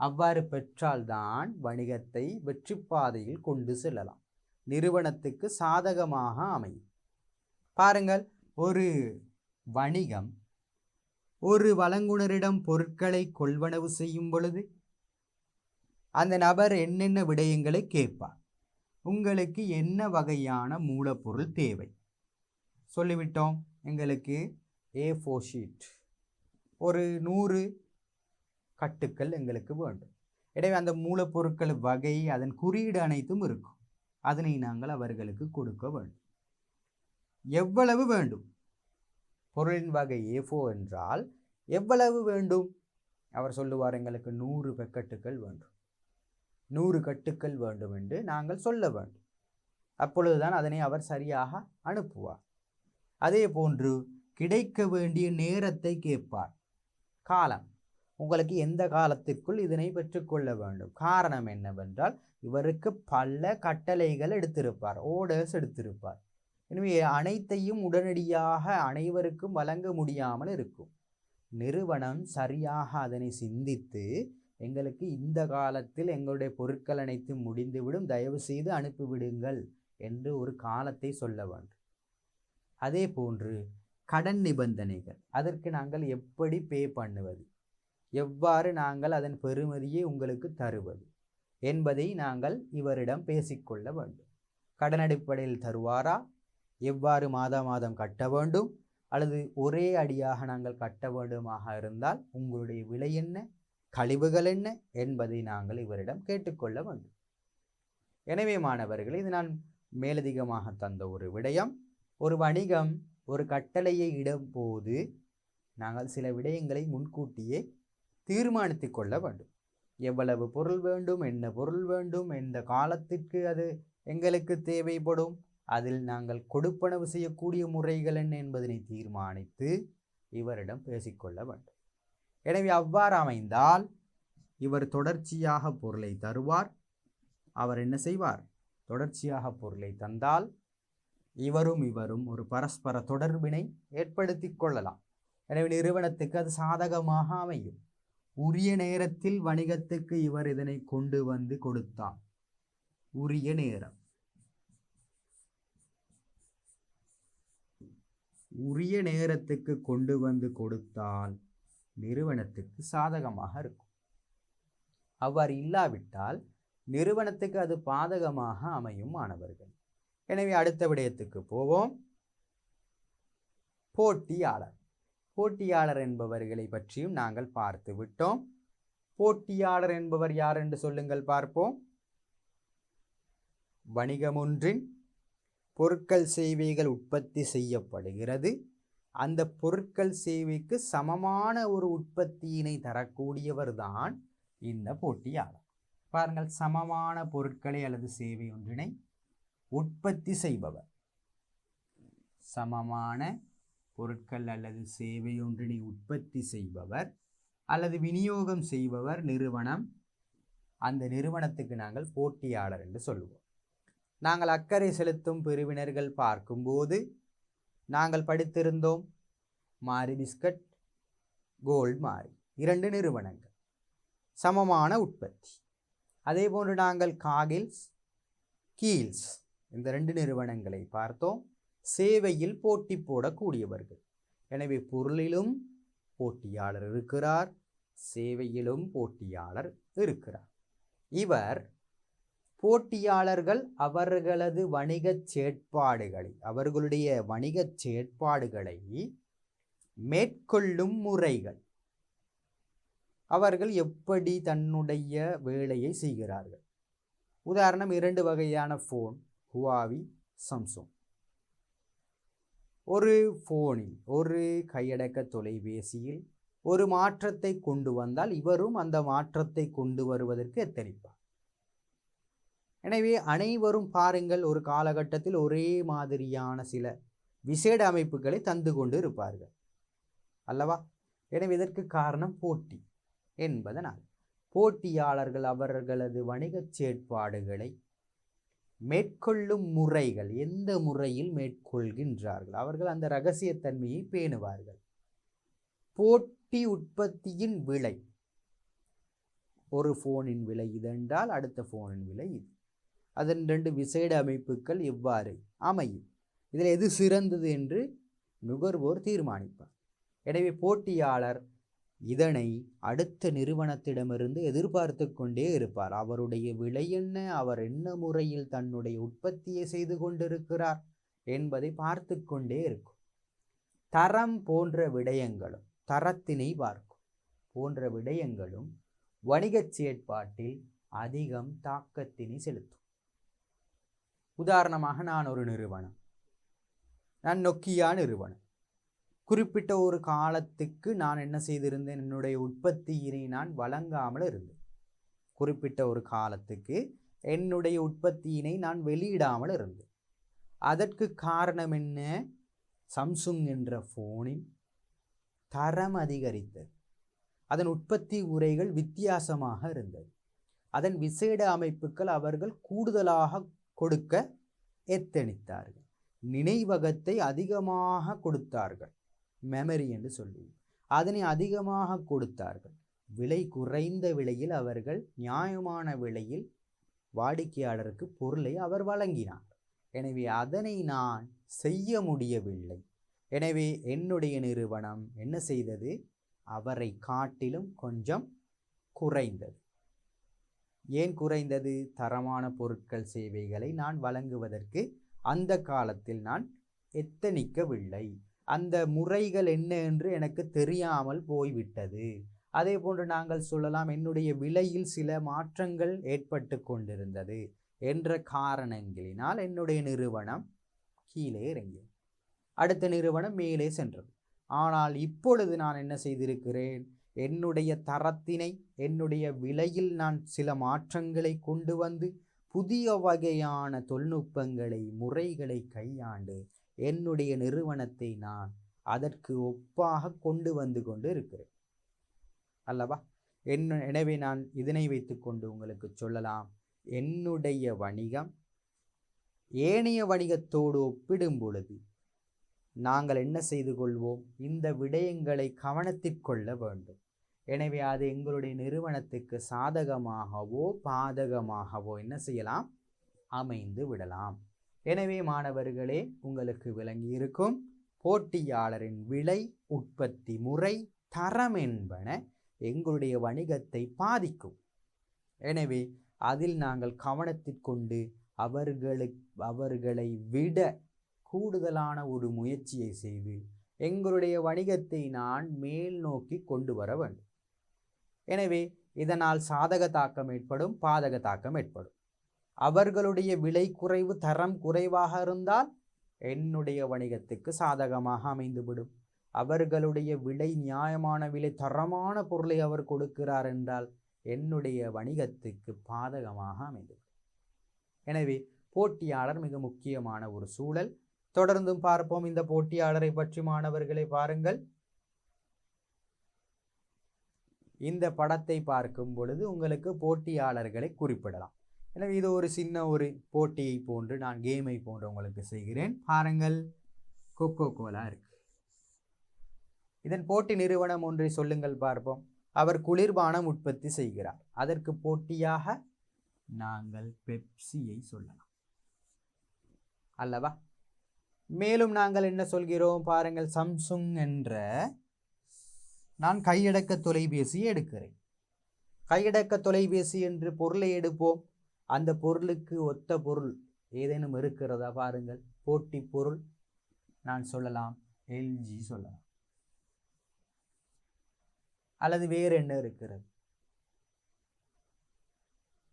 அவ்வாறு பெற்றால்தான் வணிகத்தை வெற்றி பாதையில் கொண்டு செல்லலாம், நிறுவனத்துக்கு சாதகமாக அமையும். பாருங்கள், ஒரு வணிகம் ஒரு வழங்குனரிடம் பொருட்களை கொள்வனவு செய்யும் பொழுது அந்த நபர் என்னென்ன விடயங்களை கேட்பார்? உங்களுக்கு என்ன வகையான மூலப்பொருள் தேவை? சொல்லிவிட்டோம். எங்களுக்கு A4 ஷீட் ஒரு 100 கட்டுக்கள் எங்களுக்கு வேண்டும். எனவே அந்த மூலப்பொருட்கள் வகை, அதன் குறியீடு அனைத்தும் இருக்கும். அதனை நாங்கள் அவர்களுக்கு கொடுக்க வேண்டும். எவ்வளவு வேண்டும்? பொருளின் வகை A4 என்றால் எவ்வளவு வேண்டும்? அவர் சொல்லுவார், எங்களுக்கு 100 பெக்கெட்டுகள் வேண்டும், 100 கட்டுக்கள் வேண்டும் என்று நாங்கள் சொல்ல வேண்டும். அப்பொழுதுதான் அதனை அவர் சரியாக அனுப்புவார். அதே போன்று கிடைக்க வேண்டிய நேரத்தை கேட்பார். காலம், உங்களுக்கு எந்த காலத்திற்குள் இதனை பெற்றுக்கொள்ள வேண்டும். காரணம் என்னவென்றால் இவருக்கு பல கட்டளைகள் எடுத்திருப்பார், ஓர்டர்ஸ் எடுத்திருப்பார். எனவே அனைத்தையும் உடனடியாக அனைவருக்கும் வழங்க முடியாமல் இருக்கும். நிறுவனம் சரியாக அதனை சிந்தித்து எங்களுக்கு இந்த காலத்தில் எங்களுடைய பொருட்கள் அனைத்தும் முடிந்துவிடும், தயவு செய்து அனுப்பிவிடுங்கள் என்று ஒரு காலத்தை சொல்ல வேண்டும். அதே போன்று கடன் நிபந்தனைகள், அதற்கு நாங்கள் எப்படி பே பண்ணுவது, எவ்வாறு நாங்கள் அதன் பெறுமதியை உங்களுக்கு தருவது என்பதை நாங்கள் இவரிடம் பேசிக்கொள்ள வேண்டும். கடன் அடிப்படையில் தருவாரா, எவ்வாறு மாதம் கட்ட வேண்டும், அல்லது ஒரே அடியாக நாங்கள் கட்ட வேண்டுமாக இருந்தால் உங்களுடைய விலை என்ன, கழிவுகள் என்ன என்பதை நாங்கள் இவரிடம் கேட்டுக்கொள்ள வேண்டும். எனவே மாணவர்கள், இது நான் மேலதிகமாக தந்த ஒரு விடயம். ஒரு வணிகம் ஒரு கட்டளையை இடும்போது நாங்கள் சில விடயங்களை முன்கூட்டியே தீர்மானித்து கொள்ள வேண்டும். எவ்வளவு பொருள் வேண்டும், என்ன பொருள் வேண்டும், எந்த காலத்திற்கு அது எங்களுக்கு தேவைப்படும், அதில் நாங்கள் கொடுப்பனவு செய்யக்கூடிய முறைகள் என்ன என்பதனை தீர்மானித்து இவரிடம் பேசிக்கொள்ள வேண்டும். எனவே அவ்வாறு அமைந்தால் இவர் தொடர்ச்சியாக பொருளை தருவார். அவர் என்ன செய்வார்? தொடர்ச்சியாக பொருளை தந்தால் இவரும் இவரும் ஒரு பரஸ்பர தொடர்பினை ஏற்படுத்தி கொள்ளலாம். எனவே நிறுவனத்துக்கு அது சாதகமாக அமையும். உரிய நேரத்தில் வணிகத்துக்கு இவர் இதனை கொண்டு வந்து கொடுத்தார். உரிய நேரம், உரிய நேரத்துக்கு கொண்டு வந்து கொடுத்தால் நிறுவனத்துக்கு சாதகமாக இருக்கும். அவ்வாறு இல்லாவிட்டால் நிறுவனத்துக்கு அது பாதகமாக அமையும் மாணவர்கள். எனவே அடுத்த விடயத்துக்கு போவோம். போட்டியாளர். போட்டியாளர் என்பவர்களை பற்றியும் நாங்கள் பார்த்து விட்டோம். போட்டியாளர் என்பவர் யார் என்று சொல்லுங்கள் பார்ப்போம். வணிகம் ஒன்றின் பொருட்கள் சேவைகள் உற்பத்தி செய்யப்படுகிறது. அந்த பொருட்கள் சேவைக்கு சமமான ஒரு உற்பத்தியினை தரக்கூடியவர் தான் இந்த போட்டியாளர். பாருங்கள், சமமான பொருட்களை அல்லது சேவை ஒன்றினை உற்பத்தி செய்பவர். சமமான பொருட்கள் அல்லது சேவை ஒன்றினை உற்பத்தி செய்பவர் அல்லது விநியோகம் செய்பவர் நிறுவனம். அந்த நிறுவனத்துக்கு நாங்கள் போட்டியாளர் என்று சொல்லுவோம். நாங்கள் அக்கறை செலுத்தும் பிரிவினர்கள் பார்க்கும்போது நாங்கள் படித்திருந்தோம். மாரி பிஸ்கட், கோல்ட் மாரி, 2 நிறுவனங்கள், சமமான உற்பத்தி. அதே போன்று நாங்கள் காகில்ஸ், கீல்ஸ், இந்த 2 நிறுவனங்களை பார்த்தோம். சேவையில் போட்டி போடக்கூடியவர்கள். எனவே பொருளிலும் போட்டியாளர் இருக்கிறார், சேவையிலும் போட்டியாளர் இருக்கிறார். இவர் போட்டியாளர்கள் அவர்களது வணிகச் செயற்பாடுகளை, அவர்களுடைய வணிகச் செயற்பாடுகளை மேற்கொள்ளும் முறைகள், அவர்கள் எப்படி தன்னுடைய வேலையை செய்கிறார்கள். உதாரணம், 2 வகையான ஃபோன், ஹுவாவி, சாம்சுங். ஒரு ஃபோனில், ஒரு கையடக்க தொலைபேசியில் ஒரு மாற்றத்தை கொண்டு வந்தால் இவரும் அந்த மாற்றத்தை கொண்டு வருவதற்கு எத்தனிப்பார். எனவே அனைவரும் பாருங்கள், ஒரு காலகட்டத்தில் ஒரே மாதிரியான சில விசேட அமைப்புகளை தந்து கொண்டு இருப்பார்கள் அல்லவா? எனவே இதற்கு காரணம் போட்டி என்பதனால் போட்டியாளர்கள் அவர்களது வணிகச் செயற்பாடுகளை மேற்கொள்ளும் முறைகள், எந்த முறையில் மேற்கொள்கின்றார்கள், அவர்கள் அந்த இரகசியத்தன்மையை பேணுவார்கள். போட்டி உற்பத்தியின் விலை, ஒரு ஃபோனின் விலை இது என்றால் அடுத்த ஃபோனின் விலை இது. அதன் 2 விசேட அமைப்புகள் எவ்வாறு அமையும், இதில் எது சிறந்தது என்று நுகர்வோர் தீர்மானிப்பார். எனவே போட்டியாளர் இதனை அடுத்த நிறுவனத்திடமிருந்து எதிர்பார்த்து கொண்டே இருப்பார். அவருடைய விலை என்ன, அவர் என்ன முறையில் தன்னுடைய உற்பத்தியை செய்து கொண்டிருக்கிறார் என்பதை பார்த்து கொண்டே இருக்கும். தரம் போன்ற விடயங்களும், தரத்தினை பார்க்கும் போன்ற விடயங்களும் வணிகச் செயற்பாட்டில் அதிகம் தாக்கத்தினை செலுத்தும். உதாரணமாக, நான் ஒரு நிறுவனம், நான் நொக்கியா நிறுவனம். குறிப்பிட்ட ஒரு காலத்துக்கு நான் என்ன செய்திருந்தேன், என்னுடைய உற்பத்தியினை நான் வழங்காமல் இருந்தேன். குறிப்பிட்ட ஒரு காலத்துக்கு என்னுடைய உற்பத்தியினை நான் வெளியிடாமல் இருந்தேன். அதற்கு காரணம் என்ன? சாம்சுங் என்ற ஃபோனின் தரம் அதிகரித்தது, அதன் உற்பத்தி உரைகள் வித்தியாசமாக இருந்தது, அதன் விசேட அமைப்புகள் அவர்கள் கூடுதலாக கொடுக்க எத்தனித்தார்கள், நினைவகத்தை அதிகமாக கொடுத்தார்கள், மெமரி என்று சொல்லுவோம், அதனை அதிகமாக கொடுத்தார்கள். விலை குறைந்த விலையில் அவர்கள் நியாயமான விலையில் வாடிக்கையாளருக்கு பொருளை அவர் வழங்கினார். எனவே அதனை நான் செய்ய முடியவில்லை. எனவே என்னுடைய நிறுவனம் என்ன செய்தது, அவரை காட்டிலும் கொஞ்சம் குறைந்தது. ஏன் குறைந்தது? தரமான பொருட்கள் சேவைகளை நான் வழங்குவதற்கு அந்த காலத்தில் நான் எத்தனிக்கவில்லை, அந்த முறைகள் என்ன என்று எனக்கு தெரியாமல் போய்விட்டது. அதே போன்று நாங்கள் சொல்லலாம், என்னுடைய விலையில் சில மாற்றங்கள் ஏற்பட்டு கொண்டிருந்தது என்ற காரணங்களினால் என்னுடைய நிறுவனம் கீழே இறங்கியது, அடுத்த நிறுவனம் மேலே சென்றது. ஆனால் இப்பொழுது நான் என்ன செய்திருக்கிறேன், என்னுடைய தரத்தினை, என்னுடைய விலையில் நான் சில மாற்றங்களை கொண்டு வந்து புதிய வகையான தொழில்நுட்பங்களை, முறைகளை கையாண்டு என்னுடைய நிறுவனத்தை நான் அதற்கு ஒப்பாக கொண்டு வந்து கொண்டு இருக்கிறேன் அல்லவா? எனவே நான் இதனை வைத்துக்கொண்டு உங்களுக்கு சொல்லலாம், என்னுடைய வணிகம் ஏனைய வணிகத்தோடு ஒப்பிடும் பொழுது நாங்கள் என்ன செய்து கொள்வோம்? இந்த விடயங்களை கவனத்திற்கொள்ள வேண்டும். எனவே அது எங்களுடைய நிறுவனத்துக்கு சாதகமாகவோ பாதகமாகவோ என்ன செய்யலாம்? அமைந்து விடலாம். எனவே மாணவர்களே, உங்களுக்கு விளங்கி இருக்கும் போட்டியாளரின் விலை, உற்பத்தி முறை, தரம் என்பன எங்களுடைய வணிகத்தை பாதிக்கும். எனவே அதில் நாங்கள் கவனத்திற்கொண்டு அவர்களை விட கூடுதலான ஒரு முயற்சியை செய்து எங்களுடைய வணிகத்தை நான் மேல் நோக்கி கொண்டு வர வேண்டும். எனவே இதனால் சாதக தாக்கம் ஏற்படும், பாதக தாக்கம் ஏற்படும். அவர்களுடைய விலை குறைவு, தரம் குறைவாக இருந்தால் என்னுடைய வணிகத்துக்கு சாதகமாக அமைந்துவிடும். அவர்களுடைய விலை நியாயமான விலை, தரமான பொருளை அவர் கொடுக்கிறார் என்றால் என்னுடைய வணிகத்துக்கு பாதகமாக அமைந்துவிடும். எனவே போட்டியாளர் மிக முக்கியமான ஒரு சூழல். தொடர்ந்தும் பார்ப்போம் இந்த போட்டியாளரை பற்றி. மாணவர்களை பாருங்கள். இந்த படத்தை பார்க்கும் பொழுது உங்களுக்கு போட்டியாளர்களை குறிப்பிடலாம். எனவே இது ஒரு சின்ன ஒரு போட்டியை போன்று, நான் கேமை போன்று உங்களுக்கு செய்கிறேன். பாருங்கள், கொக்கோ கோலா இருக்கு. இதன் போட்டி நிறுவனம் ஒன்றை சொல்லுங்கள் பார்ப்போம். அவர் குளிர்பானம் உற்பத்தி செய்கிறார். அதற்கு போட்டியாக நாங்கள் பெப்சியை சொல்லலாம் அல்லவா? மேலும் நாங்கள் என்ன சொல்கிறோம் பாருங்கள். சாம்சுங் என்ற நான் கையடக்க தொலைபேசியை எடுக்கிறேன். கையடக்க தொலைபேசி என்று பொருளை எடுப்போம். அந்த பொருளுக்கு ஒத்த பொருள் ஏதேனும் இருக்கிறதா பாருங்கள். போட்டி பொருள் நான் சொல்லலாம் எல்ஜி சொல்லலாம். அல்லது வேறு என்ன இருக்கிறது?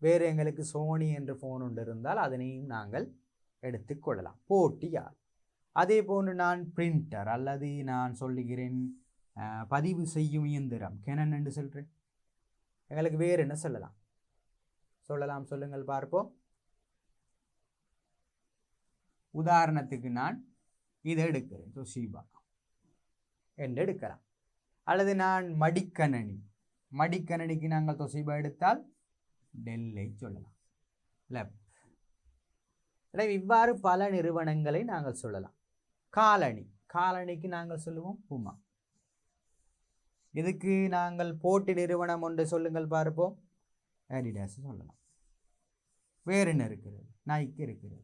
வேறு எங்களுக்கு சோனி என்ற போன் ஒன்று இருந்தால் அதனையும் நாங்கள் எடுத்துக்கொள்ளலாம். போட்டியால் அதே போன்று நான் பிரிண்டர் அல்லது நான் சொல்லுகிறேன் பதிவு செய்யும் இயந்திரம் கெனன் என்று சொல்கிறேன். எங்களுக்கு வேறு என்ன சொல்லலாம்? சொல்லுங்கள் பார்ப்போம். உதாரணத்துக்கு நான் இதை எடுக்கிறேன், தொஷிபா என்று எடுக்கலாம். அல்லது நான் மடிக்கணினிக்கு நாங்கள் தொஷிபா எடுத்தால் டெல்லை சொல்லலாம். இவ்வாறு பல நிறுவனங்களை நாங்கள் சொல்லலாம். காலணிக்கு நாங்கள் சொல்லுவோம் புமா. இதுக்கு நாங்கள் போட்டி நிறுவனம் ஒன்று சொல்லுங்கள் பார்ப்போம். அடிடாஸ் சொல்லலாம். வேறு என்ன இருக்கிறது? நைக்கி இருக்கிறது.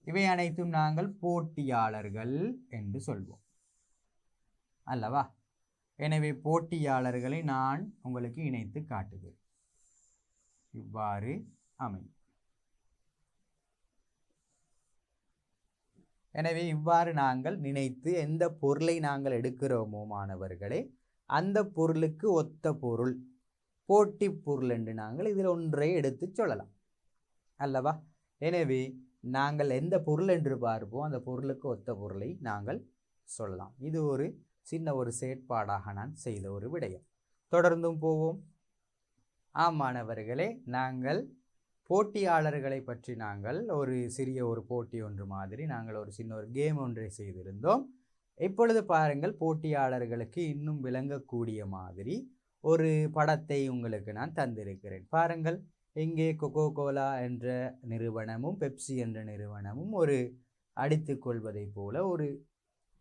இவை அனைத்தும் நாங்கள் போட்டியாளர்கள் என்று சொல்வோம் அல்லவா? எனவே போட்டியாளர்களை நான் உங்களுக்கு இணைத்து காட்டுகிறேன். இவ்வாறு அமையும். எனவே இவ்வாறு நாங்கள் நினைத்து எந்த பொருளை நாங்கள் எடுக்கிறோமோ மாணவர்களே, அந்த பொருளுக்கு ஒத்த பொருள் போட்டி பொருள் என்று நாங்கள் இதில் ஒன்றை எடுத்து சொல்லலாம் அல்லவா? எனவே நாங்கள் எந்த பொருள் என்று பார்ப்போம், அந்த பொருளுக்கு ஒத்த பொருளை நாங்கள் சொல்லலாம். இது ஒரு சின்ன ஒரு செயற்பாடாக நான் செய்த ஒரு விடயம். தொடர்ந்தும் போவோம். மாணவர்களே, நாங்கள் போட்டியாளர்களை பற்றி நாங்கள் ஒரு சிறிய ஒரு போட்டி ஒன்று மாதிரி நாங்கள் ஒரு சின்ன ஒரு கேம் ஒன்றை செய்திருந்தோம். இப்பொழுது பாருங்கள், போட்டியாளர்களுக்கு இன்னும் விளங்கக்கூடிய மாதிரி ஒரு படத்தை உங்களுக்கு நான் தந்திருக்கிறேன். பாருங்கள், இங்கே கொக்கோ கோலா என்ற நிறுவனமும் பெப்சி என்ற நிறுவனமும் ஒரு அடித்து கொள்வதை போல ஒரு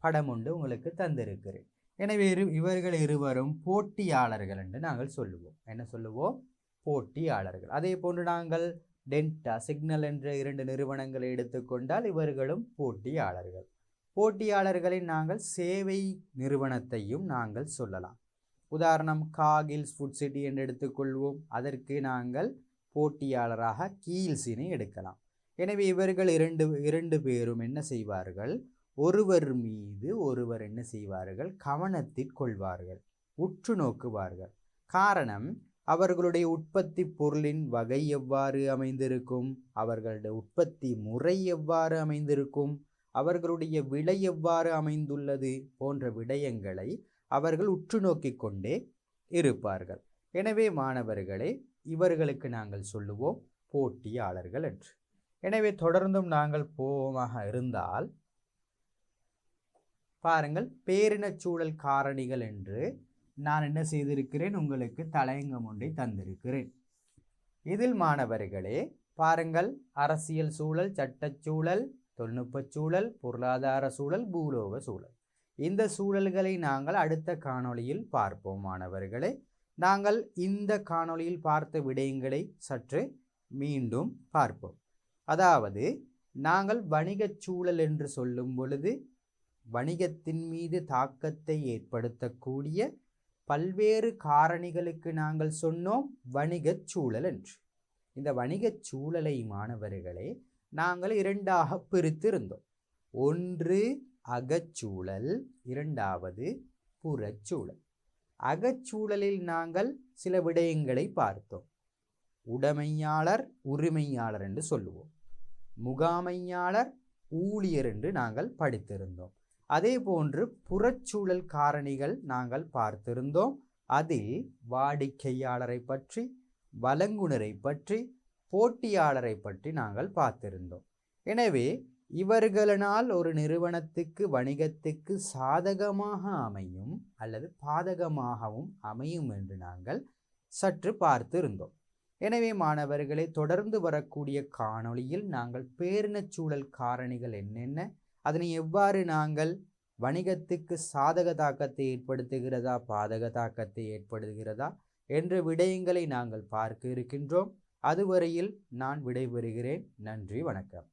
படம் ஒன்று உங்களுக்கு தந்திருக்கிறேன். எனவே இவர்கள் இருவரும் போட்டியாளர்கள் என்று நாங்கள் சொல்லுவோம். என்ன சொல்லுவோம்? போட்டியாளர்கள். அதே போன்று நாங்கள் டென்டா, சிக்னல் என்ற 2 நிறுவனங்களை எடுத்துக்கொண்டால் இவர்களும் போட்டியாளர்கள். போட்டியாளர்களை நாங்கள் சேவை நிறுவனத்தையும் நாங்கள் சொல்லலாம். உதாரணம் காகில்ஸ் ஃபுட் சிட்டி என்று எடுத்துக்கொள்வோம். அதற்கு நாங்கள் போட்டியாளராக கீல்ஸினை எடுக்கலாம். எனவே இவர்கள் இரண்டு பேரும் என்ன செய்வார்கள்? ஒருவர் மீது ஒருவர் என்ன செய்வார்கள்? கவனத்தில் கொள்வார்கள், உற்று நோக்குவார்கள். காரணம், அவர்களுடைய உற்பத்தி பொருளின் வகை எவ்வாறு அமைந்திருக்கும், அவர்களுடைய உற்பத்தி முறை எவ்வாறு அமைந்திருக்கும், அவர்களுடைய விலை எவ்வாறு அமைந்துள்ளது போன்ற விடயங்களை அவர்கள் உற்று நோக்கிக் கொண்டே இருப்பார்கள். எனவே மாணவர்களே, இவர்களுக்கு நாங்கள் சொல்லுவோம் போட்டியாளர்கள் என்று. எனவே தொடர்ந்தும் நாங்கள் போவமாக இருந்தால் பாருங்கள், பேரினச் சூழல் காரணிகள் என்று நான் என்ன செய்திருக்கிறேன்? உங்களுக்கு தலையங்கம் ஒன்றை தந்திருக்கிறேன். இதில் மாணவர்களே பாருங்கள், அரசியல் சூழல், சட்டச்சூழல், தொழில்நுட்பச் சூழல், பொருளாதார சூழல், பூலோக சூழல். இந்த சூழல்களை நாங்கள் அடுத்த காணொளியில் பார்ப்போம் மாணவர்களே. நாங்கள் இந்த காணொளியில் பார்த்த விடயங்களை சற்று மீண்டும் பார்ப்போம். அதாவது நாங்கள் வணிகச் சூழல் என்று சொல்லும் பொழுது வணிகத்தின் மீது தாக்கத்தை ஏற்படுத்தக்கூடிய பல்வேறு காரணிகளுக்கு நாங்கள் சொன்னோம் வணிகச் சூழல் என்று. இந்த வணிகச் சூழலை மாணவர்களே நாங்கள் இரண்டாக பிரித்திருந்தோம். ஒன்று அகச்சூழல், இரண்டாவது புறச்சூழல். அகச்சூழலில் நாங்கள் சில விடயங்களை பார்த்தோம். உடைமையாளர், உரிமையாளர் என்று சொல்லுவோம். முகாமையாளர், ஊழியர் என்று நாங்கள் படித்திருந்தோம். அதே போன்று புறச்சூழல் காரணிகள் நாங்கள் பார்த்திருந்தோம். அதில் வாடிக்கையாளரை பற்றி, வழங்குனரை பற்றி, போட்டியாளரை பற்றி நாங்கள் பார்த்திருந்தோம். எனவே இவர்களினால் ஒரு நிறுவனத்துக்கு, வணிகத்துக்கு சாதகமாக அமையும் அல்லது பாதகமாகவும் அமையும் என்று நாங்கள் சற்று பார்த்திருந்தோம். எனவே மாணவர்களை தொடர்ந்து வரக்கூடிய காணொளியில் நாங்கள் பேரினச் சூழல் காரணிகள் என்னென்ன, அதனை எவ்வாறு நாங்கள் வணிகத்துக்கு சாதக தாக்கத்தை ஏற்படுத்துகிறதா, பாதக தாக்கத்தை ஏற்படுத்துகிறதா என்ற விடயங்களை நாங்கள் பார்க்க இருக்கின்றோம். அதுவரையில் நான் விடைபெறுகிறேன். நன்றி, வணக்கம்.